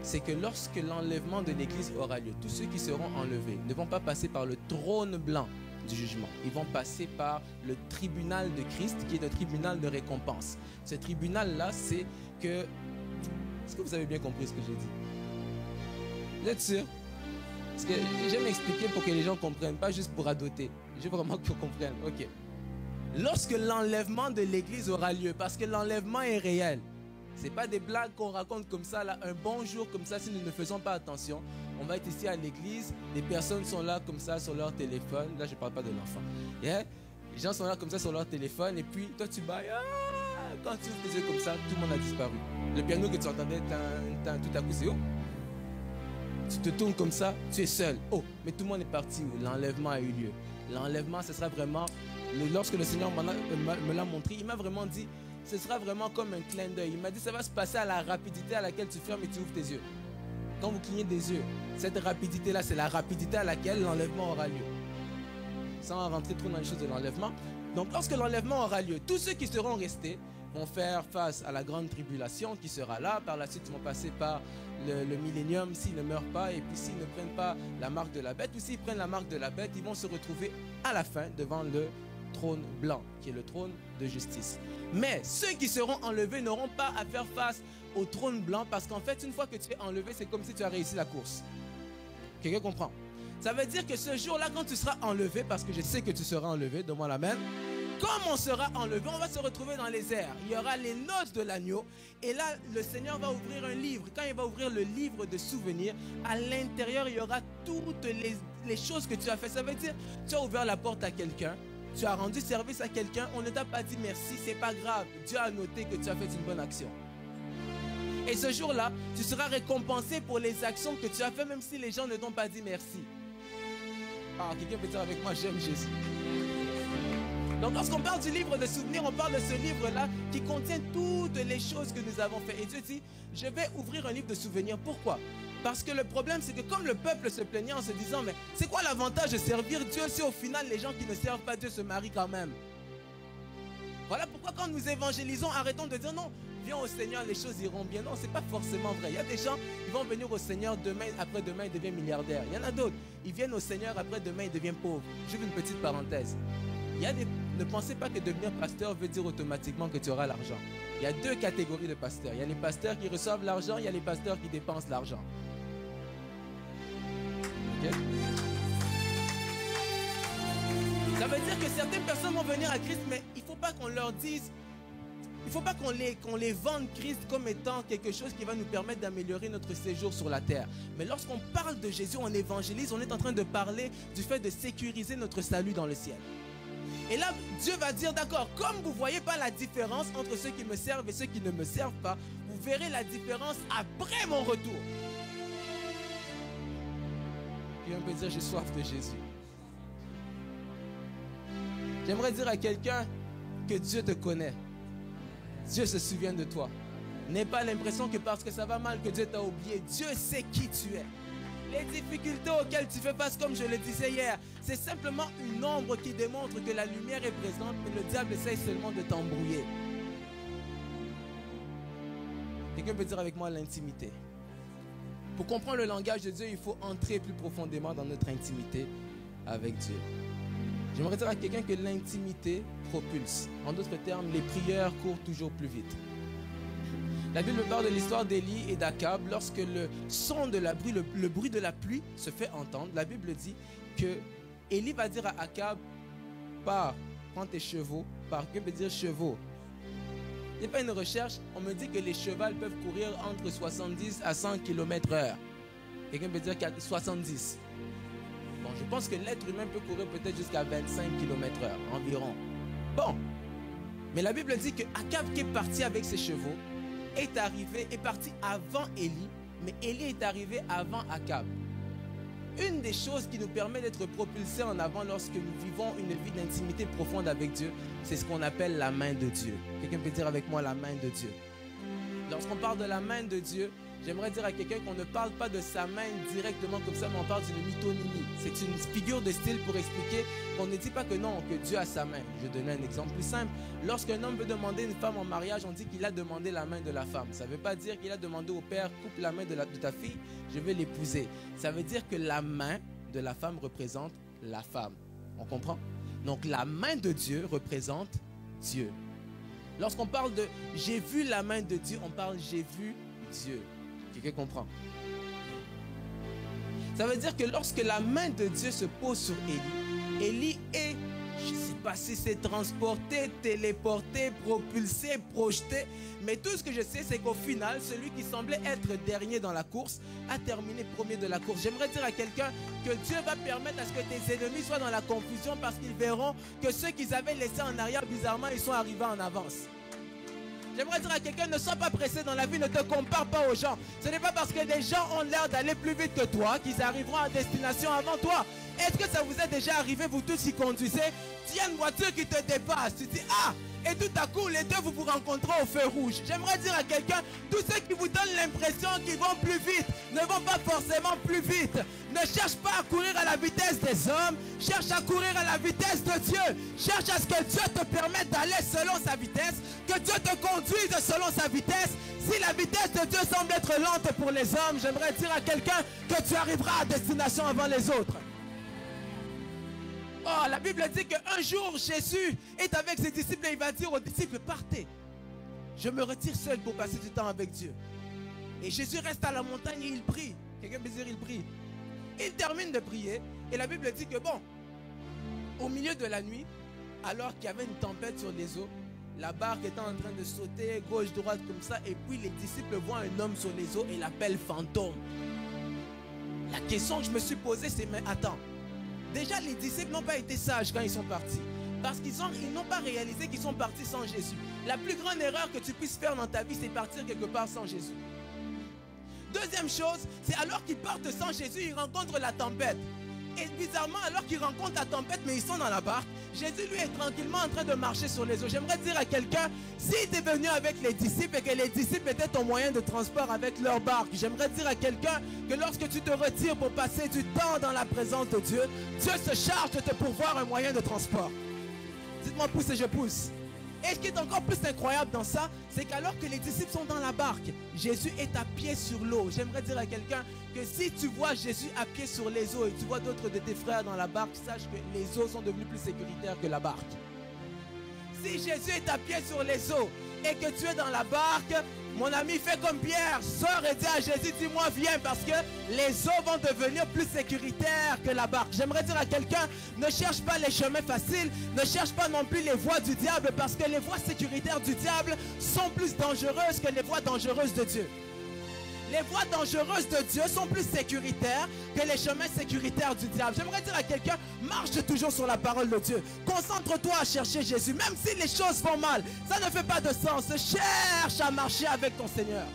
c'est que lorsque l'enlèvement de l'Église aura lieu, tous ceux qui seront enlevés ne vont pas passer par le trône blanc du jugement. Ils vont passer par le tribunal de Christ, qui est le tribunal de récompense. Ce tribunal-là, c'est que... Est-ce que vous avez bien compris ce que j'ai dit? Vous êtes sûr? Parce que j'aime expliquer pour que les gens comprennent, pas juste pour adoter. Je veux vraiment qu'ils comprennent. Ok. Lorsque l'enlèvement de l'Église aura lieu, parce que l'enlèvement est réel, c'est pas des blagues qu'on raconte comme ça, là, un bon jour comme ça, si nous ne faisons pas attention. On va être ici à l'église, des personnes sont là comme ça sur leur téléphone. Là, je ne parle pas de l'enfant. Yeah? Les gens sont là comme ça sur leur téléphone et puis toi, tu bailles. Ah! Quand tu ouvres les yeux comme ça, tout le monde a disparu. Le piano que tu entendais, tout à coup, c'est où? Tu te tournes comme ça, tu es seul. Oh, mais tout le monde est parti. L'enlèvement a eu lieu. L'enlèvement, ce sera vraiment... Lorsque le Seigneur me l'a montré, il m'a vraiment dit... ce sera vraiment comme un clin d'œil. Il m'a dit ça va se passer à la rapidité à laquelle tu fermes et tu ouvres tes yeux. Quand vous clignez des yeux, cette rapidité-là, c'est la rapidité à laquelle l'enlèvement aura lieu. Sans rentrer trop dans les choses de l'enlèvement. Donc lorsque l'enlèvement aura lieu, tous ceux qui seront restés vont faire face à la grande tribulation qui sera là. Par la suite, ils vont passer par le millénium s'ils ne meurent pas. Et puis s'ils ne prennent pas la marque de la bête, ou s'ils prennent la marque de la bête, ils vont se retrouver à la fin devant le trône blanc, qui est le trône de justice. Mais ceux qui seront enlevés n'auront pas à faire face au trône blanc, parce qu'en fait, une fois que tu es enlevé, c'est comme si tu as réussi la course. Quelqu'un comprend? Ça veut dire que ce jour-là, quand tu seras enlevé, parce que je sais que tu seras enlevé, donne-moi la même. Comme on sera enlevé, on va se retrouver dans les airs. Il y aura les noces de l'agneau. Et là, le Seigneur va ouvrir un livre. Quand il va ouvrir le livre de souvenirs, à l'intérieur, il y aura toutes les choses que tu as fait. Ça veut dire, tu as ouvert la porte à quelqu'un. Tu as rendu service à quelqu'un. On ne t'a pas dit merci, c'est pas grave. Dieu a noté que tu as fait une bonne action. Et ce jour-là, tu seras récompensé pour les actions que tu as faites, même si les gens ne t'ont pas dit merci. Ah, quelqu'un peut dire avec moi, j'aime Jésus. Donc lorsqu'on parle du livre de souvenirs, on parle de ce livre-là qui contient toutes les choses que nous avons faites. Et Dieu dit, je vais ouvrir un livre de souvenirs. Pourquoi? Parce que le problème, c'est que comme le peuple se plaignait en se disant, mais c'est quoi l'avantage de servir Dieu si au final les gens qui ne servent pas Dieu se marient quand même? Voilà pourquoi quand nous évangélisons, arrêtons de dire non, viens au Seigneur, les choses iront bien. Non, ce n'est pas forcément vrai. Il y a des gens, ils vont venir au Seigneur demain, après-demain, ils deviennent milliardaires. Il y en a d'autres, ils viennent au Seigneur, après-demain, ils deviennent pauvres. J'ouvre une petite parenthèse. Ne pensez pas que devenir pasteur veut dire automatiquement que tu auras l'argent. Il y a deux catégories de pasteurs. Il y a les pasteurs qui reçoivent l'argent, il y a les pasteurs qui dépensent l'argent. Okay? Ça veut dire que certaines personnes vont venir à Christ, mais il ne faut pas qu'on leur dise, il ne faut pas qu'on les vende Christ comme étant quelque chose qui va nous permettre d'améliorer notre séjour sur la terre. Mais lorsqu'on parle de Jésus, on évangélise, on est en train de parler du fait de sécuriser notre salut dans le ciel. Et là, Dieu va dire, d'accord, comme vous ne voyez pas la différence entre ceux qui me servent et ceux qui ne me servent pas, vous verrez la différence après mon retour. Quelqu'un peut dire, j'ai soif de Jésus. J'aimerais dire à quelqu'un que Dieu te connaît. Dieu se souvient de toi. N'aie pas l'impression que parce que ça va mal que Dieu t'a oublié. Dieu sait qui tu es. Les difficultés auxquelles tu fais face, comme je le disais hier, c'est simplement une ombre qui démontre que la lumière est présente, mais le diable essaye seulement de t'embrouiller. Quelqu'un peut dire avec moi l'intimité. Pour comprendre le langage de Dieu, il faut entrer plus profondément dans notre intimité avec Dieu. J'aimerais dire à quelqu'un que l'intimité propulse. En d'autres termes, les prières courent toujours plus vite. La Bible parle de l'histoire d'Élie et d'Akab. Lorsque le son de la pluie, le bruit de la pluie se fait entendre, la Bible dit que Élie va dire à Akab, prends tes chevaux, que veut dire chevaux. Il n'y a pas une recherche, on me dit que les chevaux peuvent courir entre 70 à 100 km/h. Quelqu'un peut dire 70. Bon, je pense que l'être humain peut courir peut-être jusqu'à 25 km/h environ. Bon, mais la Bible dit que Akab qui est parti avec ses chevaux est parti avant Élie, mais Élie est arrivé avant Akab. Une des choses qui nous permet d'être propulsés en avant lorsque nous vivons une vie d'intimité profonde avec Dieu, c'est ce qu'on appelle la main de Dieu. Quelqu'un peut dire avec moi la main de Dieu. Lorsqu'on parle de la main de Dieu, j'aimerais dire à quelqu'un qu'on ne parle pas de sa main directement comme ça, mais on parle d'une mythonymie. C'est une figure de style pour expliquer qu'on ne dit pas que non, que Dieu a sa main. Je vais donner un exemple plus simple. Lorsqu'un homme veut demander une femme en mariage, on dit qu'il a demandé la main de la femme. Ça ne veut pas dire qu'il a demandé au père, coupe la main de ta fille, je vais l'épouser. Ça veut dire que la main de la femme représente la femme. On comprend? Donc la main de Dieu représente Dieu. Lorsqu'on parle de « j'ai vu la main de Dieu », on parle « j'ai vu Dieu ». Quelqu'un comprend? Ça veut dire que lorsque la main de Dieu se pose sur Élie, Élie est, je ne sais pas si c'est transporté, téléporté, propulsé, projeté, mais tout ce que je sais, c'est qu'au final, celui qui semblait être dernier dans la course a terminé premier de la course. J'aimerais dire à quelqu'un que Dieu va permettre à ce que tes ennemis soient dans la confusion parce qu'ils verront que ceux qu'ils avaient laissés en arrière, bizarrement, ils sont arrivés en avance. J'aimerais dire à quelqu'un, ne sois pas pressé dans la vie, ne te compare pas aux gens. Ce n'est pas parce que des gens ont l'air d'aller plus vite que toi qu'ils arriveront à destination avant toi. Est-ce que ça vous est déjà arrivé, vous tous qui conduisez, tu as une voiture qui te dépasse, tu dis, ah, et tout à coup, les deux, vous vous rencontrez au feu rouge. J'aimerais dire à quelqu'un, tous ceux qui vous donnent l'impression qu'ils vont plus vite, ne vont pas forcément plus vite. Ne cherche pas à courir à la vitesse des hommes, cherche à courir à la vitesse de Dieu. Cherche à ce que Dieu te permette d'aller selon sa vitesse, que Dieu te conduise selon sa vitesse. Si la vitesse de Dieu semble être lente pour les hommes, j'aimerais dire à quelqu'un que tu arriveras à destination avant les autres. Oh, la Bible dit qu'un jour, Jésus est avec ses disciples et il va dire aux disciples, partez. Je me retire seul pour passer du temps avec Dieu. Et Jésus reste à la montagne et il prie. Quelqu'un peut dire, il prie. Il termine de prier et la Bible dit que bon, au milieu de la nuit, alors qu'il y avait une tempête sur les eaux, la barque était en train de sauter gauche-droite comme ça, et puis les disciples voient un homme sur les eaux et l'appellent fantôme. La question que je me suis posée, c'est, mais attends, déjà les disciples n'ont pas été sages quand ils sont partis, parce qu'ils n'ont pas réalisé qu'ils sont partis sans Jésus. La plus grande erreur que tu puisses faire dans ta vie, c'est partir quelque part sans Jésus. Deuxième chose, c'est alors qu'ils partent sans Jésus, ils rencontrent la tempête. Et bizarrement, alors qu'ils rencontrent la tempête, mais ils sont dans la barque, Jésus lui est tranquillement en train de marcher sur les eaux. J'aimerais dire à quelqu'un, si tu es venu avec les disciples et que les disciples étaient ton moyen de transport avec leur barque, j'aimerais dire à quelqu'un que lorsque tu te retires pour passer du temps dans la présence de Dieu, Dieu se charge de te pourvoir un moyen de transport. Dites-moi pousse et je pousse. Et ce qui est encore plus incroyable dans ça, c'est qu'alors que les disciples sont dans la barque, Jésus est à pied sur l'eau. J'aimerais dire à quelqu'un que si tu vois Jésus à pied sur les eaux et tu vois d'autres de tes frères dans la barque, sache que les eaux sont devenues plus sécuritaires que la barque. Si Jésus est à pied sur les eaux et que tu es dans la barque, mon ami, fais comme Pierre, sors et dis à Jésus, dis-moi viens, parce que les eaux vont devenir plus sécuritaires que la barque. J'aimerais dire à quelqu'un, ne cherche pas les chemins faciles, ne cherche pas non plus les voies du diable, parce que les voies sécuritaires du diable sont plus dangereuses que les voies dangereuses de Dieu. Les voies dangereuses de Dieu sont plus sécuritaires que les chemins sécuritaires du diable. J'aimerais dire à quelqu'un, marche toujours sur la parole de Dieu. Concentre-toi à chercher Jésus. Même si les choses vont mal, ça ne fait pas de sens. Cherche à marcher avec ton Seigneur.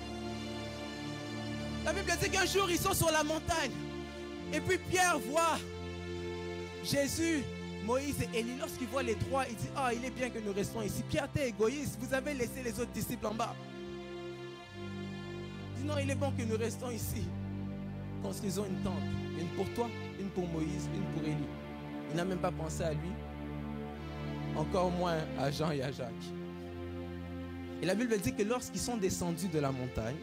La Bible dit qu'un jour, ils sont sur la montagne. Et puis Pierre voit Jésus, Moïse et Élie. Lorsqu'il voit les trois, il dit, ah, il est bien que nous restons ici. Pierre, t'es égoïste. Vous avez laissé les autres disciples en bas. Non, il est bon que nous restons ici. Construisons une tente. Une pour toi, une pour Moïse, une pour Élie. Il n'a même pas pensé à lui. Encore moins à Jean et à Jacques. Et la Bible dit que lorsqu'ils sont descendus de la montagne,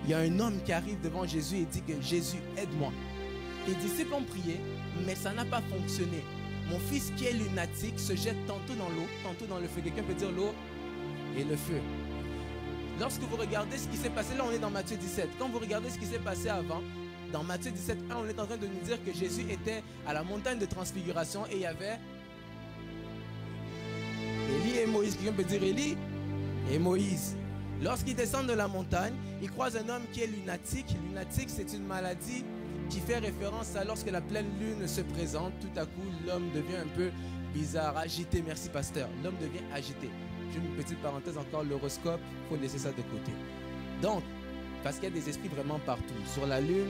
il y a un homme qui arrive devant Jésus et dit que Jésus, aide-moi. Les disciples ont prié, mais ça n'a pas fonctionné. Mon fils qui est lunatique se jette tantôt dans l'eau, tantôt dans le feu. Quelqu'un peut dire l'eau et le feu. Lorsque vous regardez ce qui s'est passé, là on est dans Matthieu 17. Quand vous regardez ce qui s'est passé avant, dans Matthieu 17, 1, on est en train de nous dire que Jésus était à la montagne de transfiguration et il y avait Élie et Moïse. Quelqu'un peut dire Élie et Moïse. Lorsqu'ils descendent de la montagne, ils croisent un homme qui est lunatique. Lunatique, c'est une maladie qui fait référence à lorsque la pleine lune se présente. Tout à coup, l'homme devient un peu bizarre, agité. Merci pasteur. L'homme devient agité. Une petite parenthèse encore, l'horoscope, il faut laisser ça de côté. Donc, parce qu'il y a des esprits vraiment partout. Sur la lune,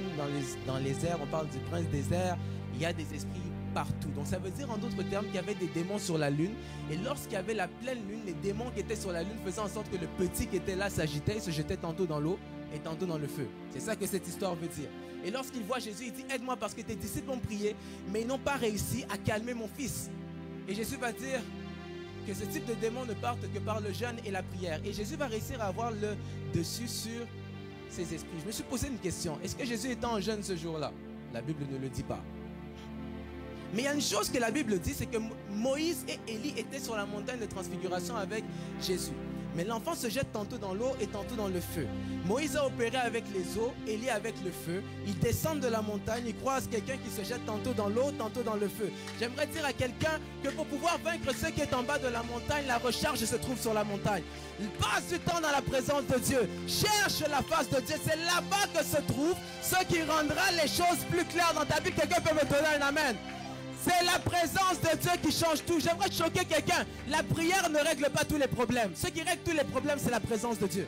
dans les airs, on parle du prince des airs, il y a des esprits partout. Donc ça veut dire en d'autres termes qu'il y avait des démons sur la lune. Et lorsqu'il y avait la pleine lune, les démons qui étaient sur la lune faisaient en sorte que le petit qui était là s'agitait, il se jetait tantôt dans l'eau et tantôt dans le feu. C'est ça que cette histoire veut dire. Et lorsqu'il voit Jésus, il dit, aide-moi parce que tes disciples ont prié, mais ils n'ont pas réussi à calmer mon fils. Et Jésus va dire que ce type de démon ne parte que par le jeûne et la prière. Et Jésus va réussir à avoir le dessus sur ces esprits. Je me suis posé une question. Est-ce que Jésus était en jeûne ce jour-là? La Bible ne le dit pas. Mais il y a une chose que la Bible dit, c'est que Moïse et Élie étaient sur la montagne de transfiguration avec Jésus. Mais l'enfant se jette tantôt dans l'eau et tantôt dans le feu. Moïse a opéré avec les eaux, Élie avec le feu. Ils descendent de la montagne, ils croisent quelqu'un qui se jette tantôt dans l'eau, tantôt dans le feu. J'aimerais dire à quelqu'un que pour pouvoir vaincre ceux qui est en bas de la montagne, la recharge se trouve sur la montagne. Passe du temps dans la présence de Dieu. Cherche la face de Dieu. C'est là-bas que se trouve ce qui rendra les choses plus claires dans ta vie. Quelqu'un peut me donner un amen? C'est la présence de Dieu qui change tout. J'aimerais choquer quelqu'un. La prière ne règle pas tous les problèmes. Ce qui règle tous les problèmes, c'est la présence de Dieu.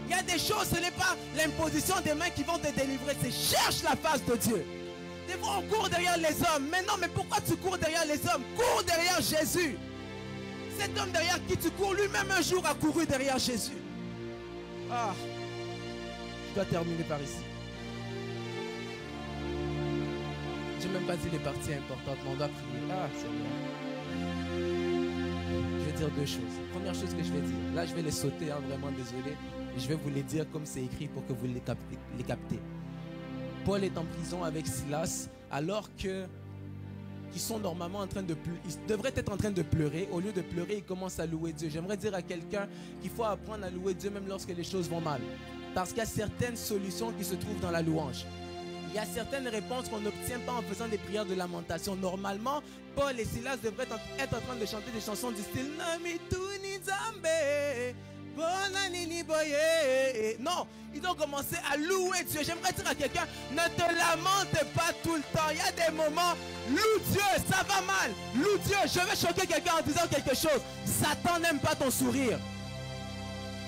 Il y a des choses, ce n'est pas l'imposition des mains qui vont te délivrer. C'est cherche la face de Dieu. Des fois, on court derrière les hommes. Mais non, mais pourquoi tu cours derrière les hommes? Cours derrière Jésus. Cet homme derrière qui tu cours, lui-même un jour a couru derrière Jésus. Ah, je dois terminer par ici. Je n'ai même pas dit les parties importantes, mais on doit prier. Ah, Seigneur. Je vais dire deux choses. Première chose que je vais dire, là je vais les sauter, hein, vraiment désolé. Je vais vous les dire comme c'est écrit pour que vous les captez. Paul est en prison avec Silas alors que ils sont normalement en train de pleurer. Ils devraient être en train de pleurer. Au lieu de pleurer, ils commencent à louer Dieu. J'aimerais dire à quelqu'un qu'il faut apprendre à louer Dieu même lorsque les choses vont mal. Parce qu'il y a certaines solutions qui se trouvent dans la louange. Il y a certaines réponses qu'on n'obtient pas en faisant des prières de lamentation. Normalement, Paul et Silas devraient être en train de chanter des chansons du style Nami Tuni Zambe. Non, ils ont commencé à louer Dieu. J'aimerais dire à quelqu'un, ne te lamente pas tout le temps. Il y a des moments, loue Dieu, ça va mal. Loue Dieu, je vais choquer quelqu'un en disant quelque chose. Satan n'aime pas ton sourire.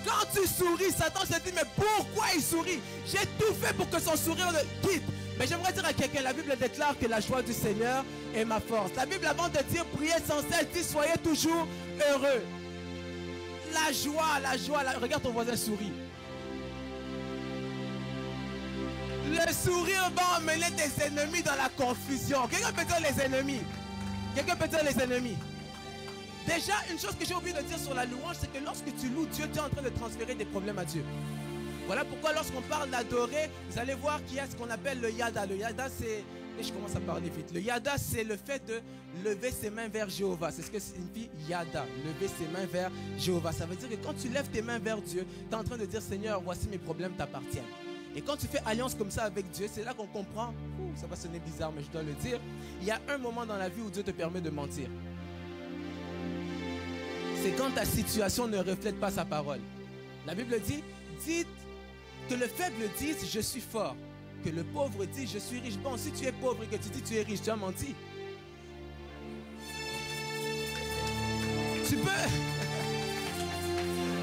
Quand tu souris, Satan se dit, mais pourquoi il sourit? J'ai tout fait pour que son sourire le quitte. Mais j'aimerais dire à quelqu'un, la Bible déclare que la joie du Seigneur est ma force. La Bible, avant de dire, priez sans cesse, dit, soyez toujours heureux. La joie, regarde ton voisin sourit. Le sourire va emmener tes ennemis dans la confusion. Quelqu'un peut dire les ennemis? Quelqu'un peut dire les ennemis? Déjà, une chose que j'ai oublié de dire sur la louange, c'est que lorsque tu loues Dieu, tu es en train de transférer des problèmes à Dieu. Voilà pourquoi lorsqu'on parle d'adorer, vous allez voir qu'il y a ce qu'on appelle le yada. Le yada, c'est... Et je commence à parler vite. Le yada, c'est le fait de lever ses mains vers Jéhovah. C'est ce que signifie yada, lever ses mains vers Jéhovah. Ça veut dire que quand tu lèves tes mains vers Dieu, tu es en train de dire, Seigneur, voici mes problèmes t'appartiennent. Et quand tu fais alliance comme ça avec Dieu, c'est là qu'on comprend, ça va sonner bizarre, mais je dois le dire, il y a un moment dans la vie où Dieu te permet de mentir. C'est quand ta situation ne reflète pas sa parole. La Bible dit, dites que le faible dise, je suis fort. Que le pauvre dise, je suis riche. Bon, si tu es pauvre et que tu dis, tu es riche, tu as menti. Tu peux...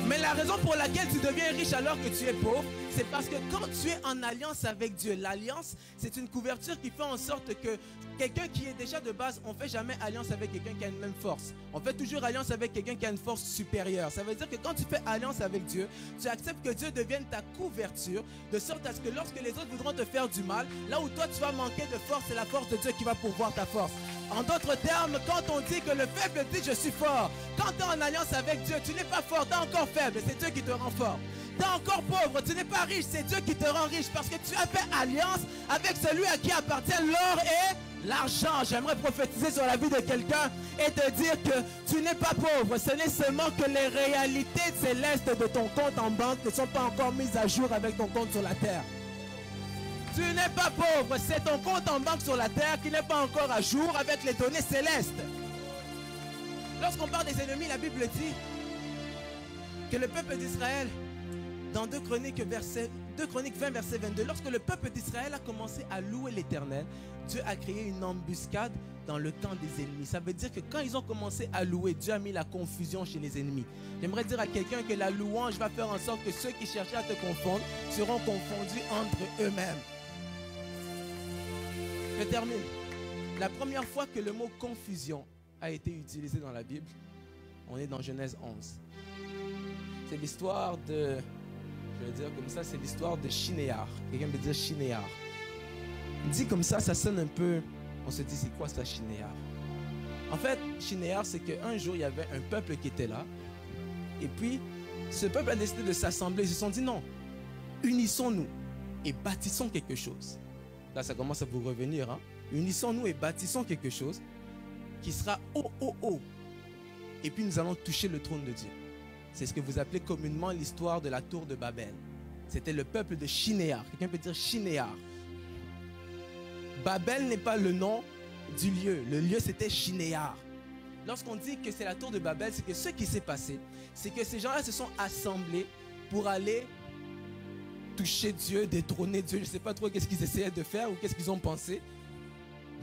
Mais la raison pour laquelle tu deviens riche alors que tu es pauvre, c'est parce que quand tu es en alliance avec Dieu, l'alliance, c'est une couverture qui fait en sorte que quelqu'un qui est déjà de base, on ne fait jamais alliance avec quelqu'un qui a une même force. On fait toujours alliance avec quelqu'un qui a une force supérieure. Ça veut dire que quand tu fais alliance avec Dieu, tu acceptes que Dieu devienne ta couverture, de sorte à ce que lorsque les autres voudront te faire du mal, là où toi tu vas manquer de force, c'est la force de Dieu qui va pourvoir ta force. En d'autres termes, quand on dit que le faible dit je suis fort, quand tu es en alliance avec Dieu, tu n'es pas fort, tu es encore faible, c'est Dieu qui te rend fort. Tu es encore pauvre, tu n'es pas riche, c'est Dieu qui te rend riche parce que tu as fait alliance avec celui à qui appartient l'or et l'argent. J'aimerais prophétiser sur la vie de quelqu'un et te dire que tu n'es pas pauvre. Ce n'est seulement que les réalités célestes de ton compte en banque ne sont pas encore mises à jour avec ton compte sur la terre. Tu n'es pas pauvre, c'est ton compte en banque sur la terre qui n'est pas encore à jour avec les données célestes. Lorsqu'on parle des ennemis, la Bible dit que le peuple d'Israël, dans 2 Chroniques 20, verset 22, lorsque le peuple d'Israël a commencé à louer l'Éternel, Dieu a créé une embuscade dans le camp des ennemis. Ça veut dire que quand ils ont commencé à louer, Dieu a mis la confusion chez les ennemis. J'aimerais dire à quelqu'un que la louange va faire en sorte que ceux qui cherchaient à te confondre seront confondus entre eux-mêmes. Je termine. La première fois que le mot confusion a été utilisé dans la Bible, on est dans Genèse 11. C'est l'histoire de, je vais dire comme ça, c'est l'histoire de Shinéar. Quelqu'un peut dire Shinéar. Dit comme ça sonne un peu, on se dit c'est quoi ça Shinéar? En fait, Shinéar, c'est qu'un jour, il y avait un peuple qui était là. Et puis, ce peuple a décidé de s'assembler. Ils se sont dit non, unissons-nous et bâtissons quelque chose. Là, ça commence à vous revenir. Hein? Unissons-nous et bâtissons quelque chose qui sera haut. Et puis, nous allons toucher le trône de Dieu. C'est ce que vous appelez communément l'histoire de la tour de Babel. C'était le peuple de Shinéar. Quelqu'un peut dire Shinéar. Babel n'est pas le nom du lieu. Le lieu, c'était Shinéar. Lorsqu'on dit que c'est la tour de Babel, c'est que ce qui s'est passé, c'est que ces gens-là se sont assemblés pour aller toucher Dieu, détrôner Dieu. Je ne sais pas trop qu'est-ce qu'ils essayaient de faire ou qu'est-ce qu'ils ont pensé.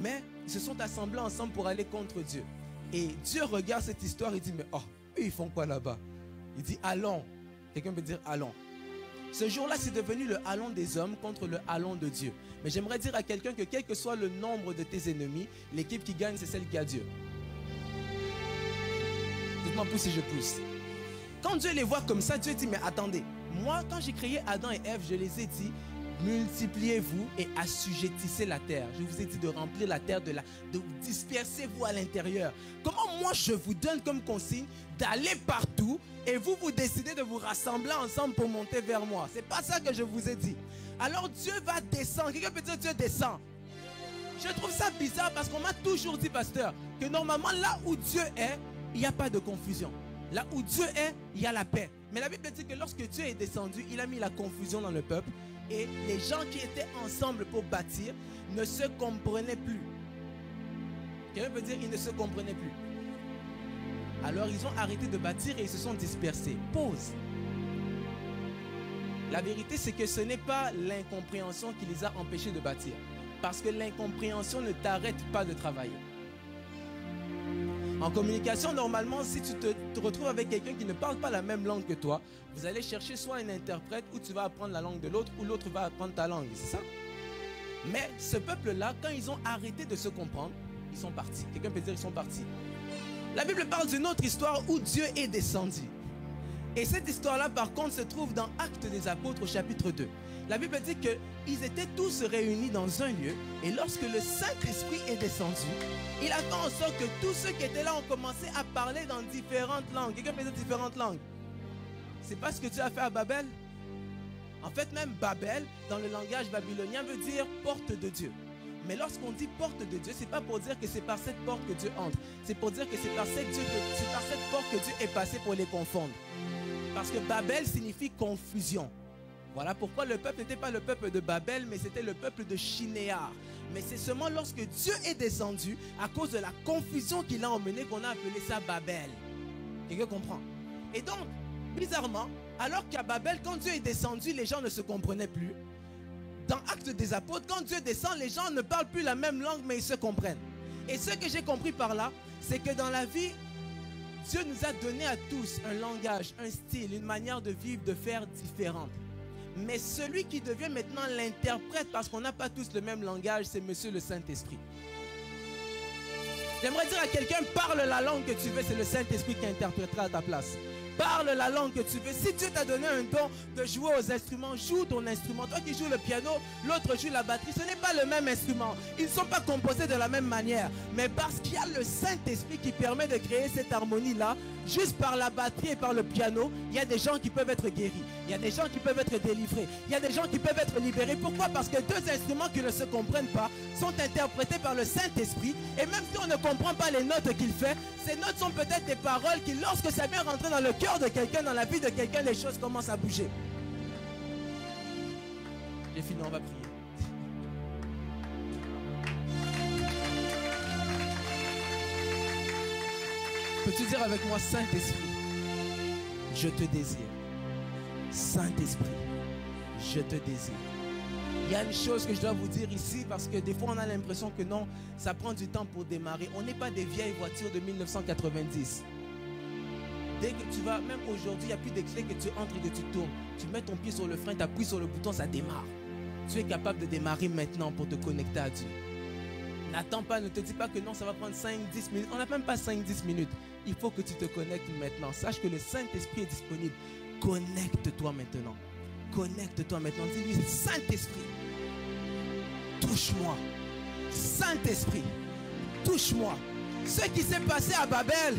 Mais ils se sont assemblés ensemble pour aller contre Dieu. Et Dieu regarde cette histoire et dit, mais eux, ils font quoi là-bas? Il dit, allons. Quelqu'un peut dire, allons. Ce jour-là, c'est devenu le halon des hommes contre le halon de Dieu. Mais j'aimerais dire à quelqu'un que quel que soit le nombre de tes ennemis, l'équipe qui gagne, c'est celle qui a Dieu. Dites-moi pousse si je pousse. Quand Dieu les voit comme ça, Dieu dit, mais attendez, moi, quand j'ai créé Adam et Ève, je les ai dit, multipliez-vous et assujettissez la terre. Je vous ai dit de remplir la terre, de dispersez-vous à l'intérieur. Comment moi, je vous donne comme consigne d'aller partout et vous décidez de vous rassembler ensemble pour monter vers moi? C'est pas ça que je vous ai dit. Alors Dieu va descendre. Quelqu'un peut dire Dieu descend. Je trouve ça bizarre parce qu'on m'a toujours dit, pasteur, que normalement là où Dieu est, il n'y a pas de confusion. Là où Dieu est, il y a la paix. Mais la Bible dit que lorsque Dieu est descendu, il a mis la confusion dans le peuple. Et les gens qui étaient ensemble pour bâtir ne se comprenaient plus. Quelqu'un peut dire ils ne se comprenaient plus. Alors ils ont arrêté de bâtir et ils se sont dispersés. Pause. La vérité, c'est que ce n'est pas l'incompréhension qui les a empêchés de bâtir. Parce que l'incompréhension ne t'arrête pas de travailler. En communication, normalement, si tu te retrouves avec quelqu'un qui ne parle pas la même langue que toi, vous allez chercher soit un interprète ou tu vas apprendre la langue de l'autre ou l'autre va apprendre ta langue, c'est ça? Mais ce peuple-là, quand ils ont arrêté de se comprendre, ils sont partis. Quelqu'un peut dire ils sont partis. La Bible parle d'une autre histoire où Dieu est descendu. Et cette histoire-là, par contre, se trouve dans Actes des Apôtres au chapitre 2. La Bible dit qu'ils étaient tous réunis dans un lieu et lorsque le Saint-Esprit est descendu, il a fait en sorte que tous ceux qui étaient là ont commencé à parler dans différentes langues. Quelqu'un peut dire différentes langues? C'est pas ce que tu as fait à Babel? En fait, même Babel, dans le langage babylonien, veut dire porte de Dieu. Mais lorsqu'on dit porte de Dieu, c'est pas pour dire que c'est par cette porte que Dieu entre. C'est pour dire que c'est par cette porte que Dieu est passé pour les confondre. Parce que Babel signifie confusion. Voilà pourquoi le peuple n'était pas le peuple de Babel, mais c'était le peuple de Shinéar. Mais c'est seulement lorsque Dieu est descendu, à cause de la confusion qu'il a emmenée, qu'on a appelé ça Babel. Quelqu'un comprend? Et donc, bizarrement, alors qu'à Babel, quand Dieu est descendu, les gens ne se comprenaient plus. Dans Actes des Apôtres, quand Dieu descend, les gens ne parlent plus la même langue, mais ils se comprennent. Et ce que j'ai compris par là, c'est que dans la vie, Dieu nous a donné à tous un langage, un style, une manière de vivre, de faire différente. Mais celui qui devient maintenant l'interprète, parce qu'on n'a pas tous le même langage, c'est Monsieur le Saint-Esprit. J'aimerais dire à quelqu'un, parle la langue que tu veux, c'est le Saint-Esprit qui interprétera à ta place. Parle la langue que tu veux. Si Dieu t'a donné un don de jouer aux instruments, joue ton instrument. Toi qui joues le piano, l'autre joue la batterie. Ce n'est pas le même instrument. Ils ne sont pas composés de la même manière. Mais parce qu'il y a le Saint-Esprit qui permet de créer cette harmonie-là, juste par la batterie et par le piano, il y a des gens qui peuvent être guéris. Il y a des gens qui peuvent être délivrés. Il y a des gens qui peuvent être libérés. Pourquoi? Parce que deux instruments qui ne se comprennent pas sont interprétés par le Saint-Esprit. Et même si on ne comprend pas les notes qu'il fait, ces notes sont peut-être des paroles qui, lorsque ça vient rentrer dans le cœur de quelqu'un, dans la vie de quelqu'un, les choses commencent à bouger. J'ai fini, on va prier. Peux-tu dire avec moi, Saint-Esprit, je te désire. Saint-Esprit, je te désire. Il y a une chose que je dois vous dire ici, parce que des fois on a l'impression que non, ça prend du temps pour démarrer. On n'est pas des vieilles voitures de 1990. Dès que tu vas, même aujourd'hui, il n'y a plus de clés que tu entres et que tu tournes. Tu mets ton pied sur le frein, tu appuies sur le bouton, ça démarre. Tu es capable de démarrer maintenant pour te connecter à Dieu. N'attends pas, ne te dis pas que non, ça va prendre 5-10 minutes. On n'a même pas 5-10 minutes. Il faut que tu te connectes maintenant. Sache que le Saint-Esprit est disponible. Connecte-toi maintenant. Connecte-toi maintenant. Dis-lui, Saint-Esprit, touche-moi. Saint-Esprit, touche-moi. Ce qui s'est passé à Babel,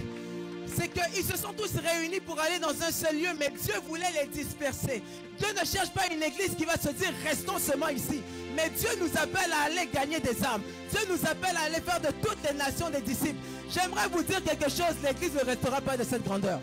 c'est qu'ils se sont tous réunis pour aller dans un seul lieu, mais Dieu voulait les disperser. Dieu ne cherche pas une église qui va se dire restons seulement ici. Mais Dieu nous appelle à aller gagner des âmes. Dieu nous appelle à aller faire de toutes les nations des disciples. J'aimerais vous dire quelque chose, l'église ne restera pas de cette grandeur.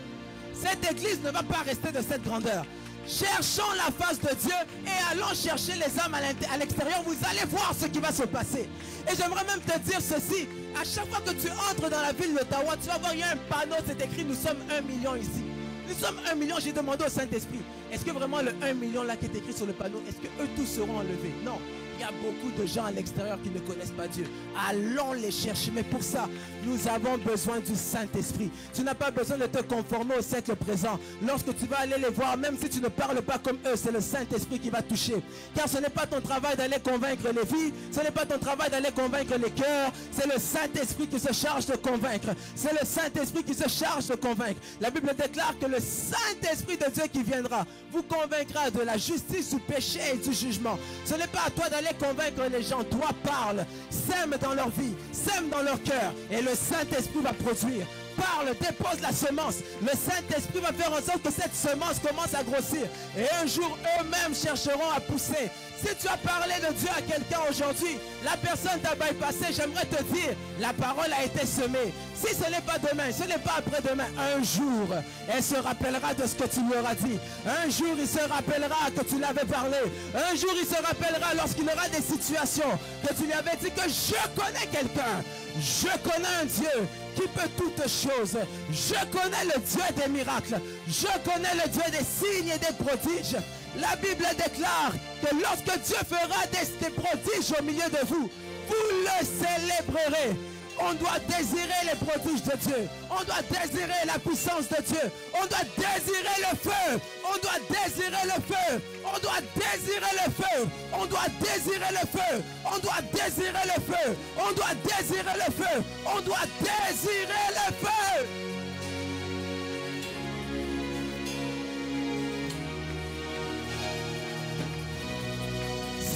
Cette église ne va pas rester de cette grandeur. Cherchons la face de Dieu et allons chercher les âmes à l'extérieur. Vous allez voir ce qui va se passer. Et j'aimerais même te dire ceci. À chaque fois que tu entres dans la ville d'Ottawa, tu vas voir, il y a un panneau, c'est écrit, nous sommes 1 million ici. Nous sommes 1 million, j'ai demandé au Saint-Esprit, est-ce que vraiment le 1 million là qui est écrit sur le panneau, est-ce que eux tous seront enlevés? Non. Il y a beaucoup de gens à l'extérieur qui ne connaissent pas Dieu. Allons les chercher. Mais pour ça, nous avons besoin du Saint-Esprit. Tu n'as pas besoin de te conformer au siècle présent. Lorsque tu vas aller les voir, même si tu ne parles pas comme eux, c'est le Saint-Esprit qui va toucher. Car ce n'est pas ton travail d'aller convaincre les vies. Ce n'est pas ton travail d'aller convaincre les cœurs. C'est le Saint-Esprit qui se charge de convaincre. C'est le Saint-Esprit qui se charge de convaincre. La Bible déclare que le Saint-Esprit de Dieu qui viendra vous convaincra de la justice, du péché et du jugement. Ce n'est pas à toi d'aller convaincre les gens. Toi, parle, sème dans leur vie, sème dans leur cœur, et le Saint-Esprit va produire. Parle, dépose la semence. Le Saint-Esprit va faire en sorte que cette semence commence à grossir. Et un jour, eux-mêmes chercheront à pousser. Si tu as parlé de Dieu à quelqu'un aujourd'hui, la personne t'a bypassé, j'aimerais te dire, la parole a été semée. Si ce n'est pas demain, ce n'est pas après-demain, un jour, elle se rappellera de ce que tu lui auras dit. Un jour, il se rappellera que tu l'avais parlé. Un jour, il se rappellera lorsqu'il aura des situations que tu lui avais dit que je connais quelqu'un. Je connais un Dieu qui peut toutes choses. Je connais le Dieu des miracles. Je connais le Dieu des signes et des prodiges. La Bible déclare que lorsque Dieu fera des prodiges au milieu de vous, vous le célébrerez. On doit désirer les prodiges de Dieu. On doit désirer la puissance de Dieu. On doit désirer le feu. On doit désirer le feu. On doit désirer le feu. On doit désirer le feu. On doit désirer le feu. On doit désirer le feu. On doit désirer le feu.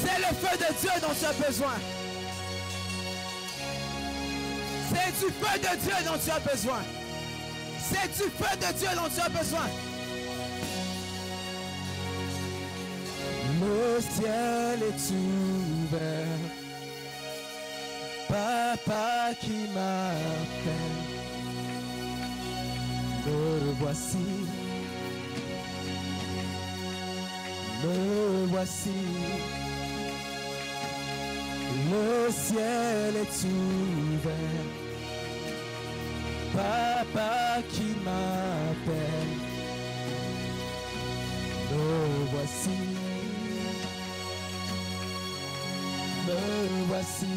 C'est le feu de Dieu dont tu as besoin. C'est du feu de Dieu dont tu as besoin. C'est du feu de Dieu dont tu as besoin. Le ciel est ouvert. Papa qui m'appelle. Me voici. Me voici. Le ciel est ouvert. Papa qui m'appelle. Me voici. Me voici.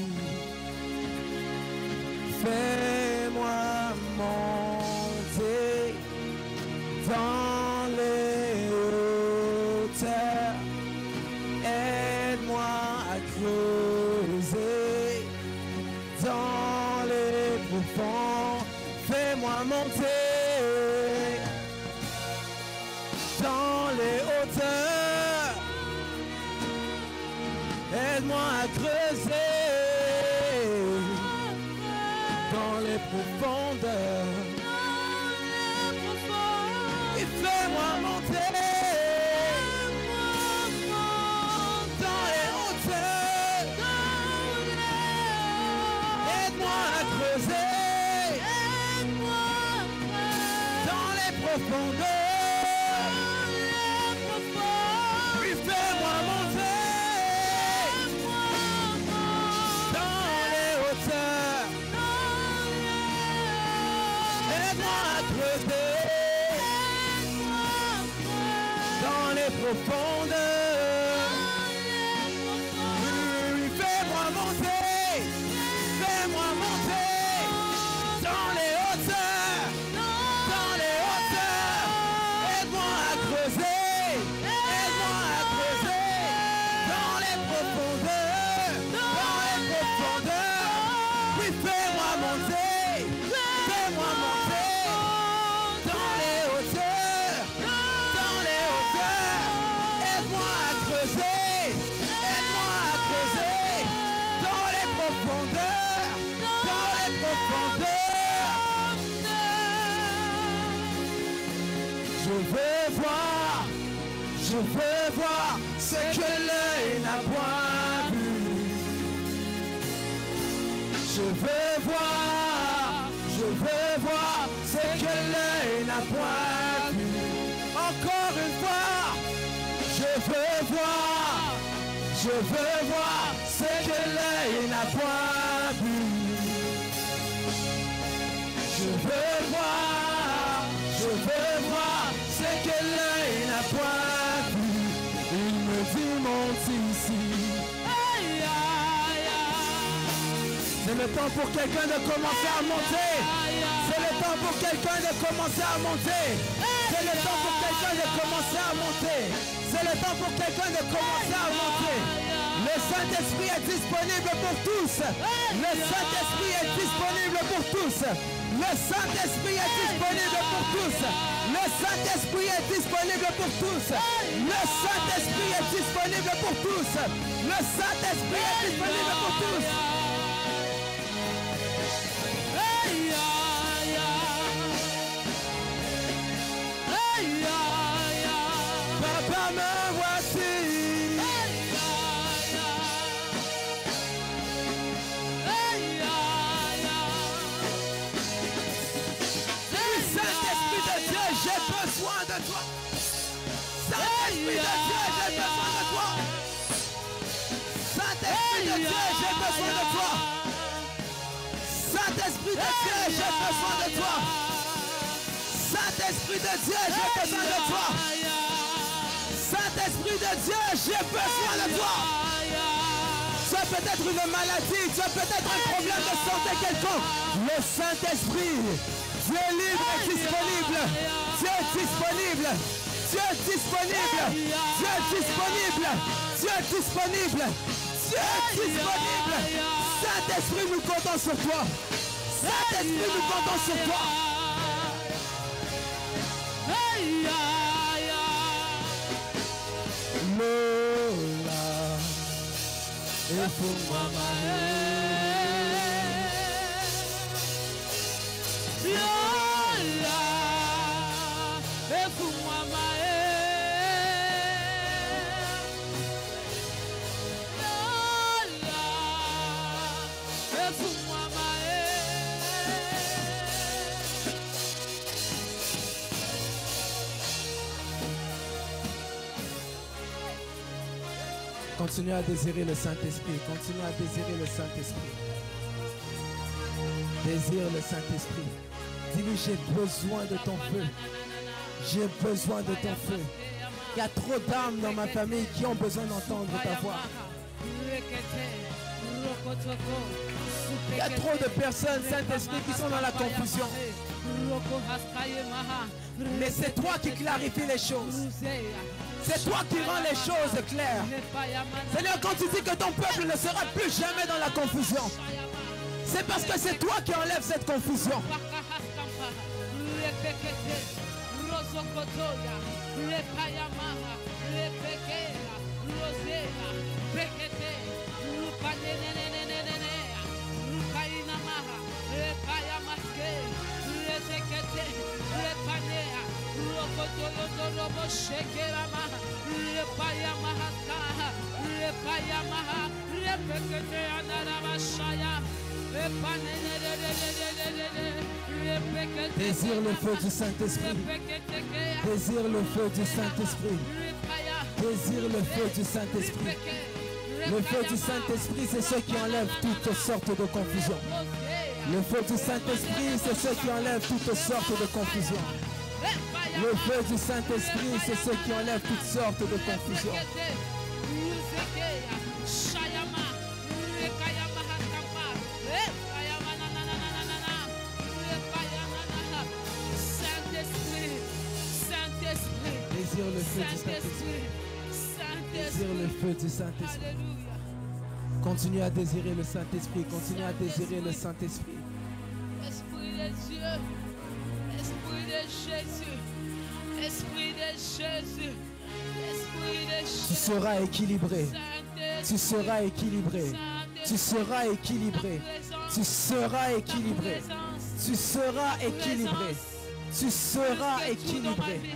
Fais-moi monter dans les hauteurs. Aide-moi à creuser dans les profonds. Fais-moi monter dans les hauteurs. Aide-moi à creuser dans les profondeurs. Et fais-moi monter dans les hauteurs. Aide-moi à creuser dans les profondeurs. Oui, fais-moi monter dans les hauteurs. Aide-moi à creuser dans les profondeurs. Oui, fais-moi monter. Fais-moi monter dans les hauteurs. Dans les hauteurs. Aide-moi à creuser. Aide-moi à creuser dans les profondeurs. Dans les profondeurs. Oui, fais-moi monter. Fais-moi monter dans les hauteurs. Dans les hauteurs. Aide-moi à creuser. Aide-moi à creuser dans les profondeurs. Dans les profondeurs. Je veux voir ce que l'œil n'a point vu. Je veux voir ce que l'œil n'a point vu. Encore une fois, je veux voir ce que l'œil n'a point vu. Je veux voir ce que l'œil n'a point vu. Il me dit monte ici. Aïe, C'est le temps pour quelqu'un de commencer à monter. C'est le temps pour quelqu'un de commencer à monter. C'est le temps pour quelqu'un de commencer à monter. C'est le temps pour quelqu'un de commencer à monter. Le Saint-Esprit est disponible pour tous. Le Saint-Esprit est disponible pour tous. Le Saint-Esprit est disponible pour tous. Le Saint-Esprit est disponible pour tous. Le Saint-Esprit est disponible pour tous. Le Saint-Esprit est disponible pour tous. Papa, me voici. Saint-Esprit de Dieu, j'ai besoin de toi. Saint-Esprit de Dieu, j'ai besoin de toi. Saint-Esprit de Dieu, j'ai besoin de toi. Saint-Esprit de Dieu, j'ai besoin de toi. Saint-Esprit de Dieu, j'ai besoin de toi. Saint-Esprit de Dieu, j'ai besoin de toi. Tu as peut-être une maladie, tu as peut-être un problème de santé quelconque. Le Saint-Esprit, Dieu libre est disponible. Dieu est disponible. Dieu est disponible. Dieu est disponible. Dieu est disponible. Dieu est disponible. Saint-Esprit, nous comptons sur toi. Saint-Esprit, nous comptons sur toi. Lola, et pour moi, Lola, et pour moi, Lola, et pour moi, Continue à désirer le Saint-Esprit. Continue à désirer le Saint-Esprit. Désire le Saint-Esprit. Dis-lui, j'ai besoin de ton feu. J'ai besoin de ton feu. Il y a trop d'âmes dans ma famille qui ont besoin d'entendre ta voix. Il y a trop de personnes, Saint-Esprit, qui sont dans la confusion. Mais c'est toi qui clarifies les choses. C'est toi qui rends les choses claires. Seigneur, quand tu dis que ton peuple ne sera plus jamais dans la confusion, c'est parce que c'est toi qui enlèves cette confusion. Désire le feu du Saint-Esprit. Désire le feu du Saint-Esprit. Désire le feu du Saint-Esprit. Le feu du Saint-Esprit, c'est ce qui enlève toutes sortes de confusion. Le feu du Saint-Esprit, c'est ce qui enlève toutes sortes de confusion. Le feu du Saint-Esprit, c'est ce qui enlève toutes sortes de confusion. Désire le feu du Saint-Esprit. Désire le feu du Saint-Esprit. Continue à désirer le Saint-Esprit. Continue à désirer le Saint-Esprit. Esprit de Dieu. Esprit de Jésus. Esprit de Jésus. Esprit de Jésus. Tu seras équilibré. Tu seras équilibré. Tu seras équilibré. Tu seras équilibré. Tu seras équilibré. Tu seras équilibré.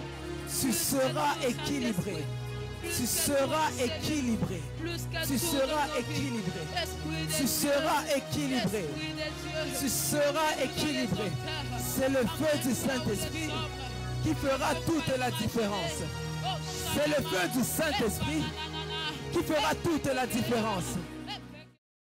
Tu seras équilibré. Tu seras équilibré. Tu seras équilibré. Tu seras équilibré. Tu seras équilibré. C'est le feu du Saint-Esprit qui fera toute la différence. C'est le feu du Saint-Esprit qui fera toute la différence.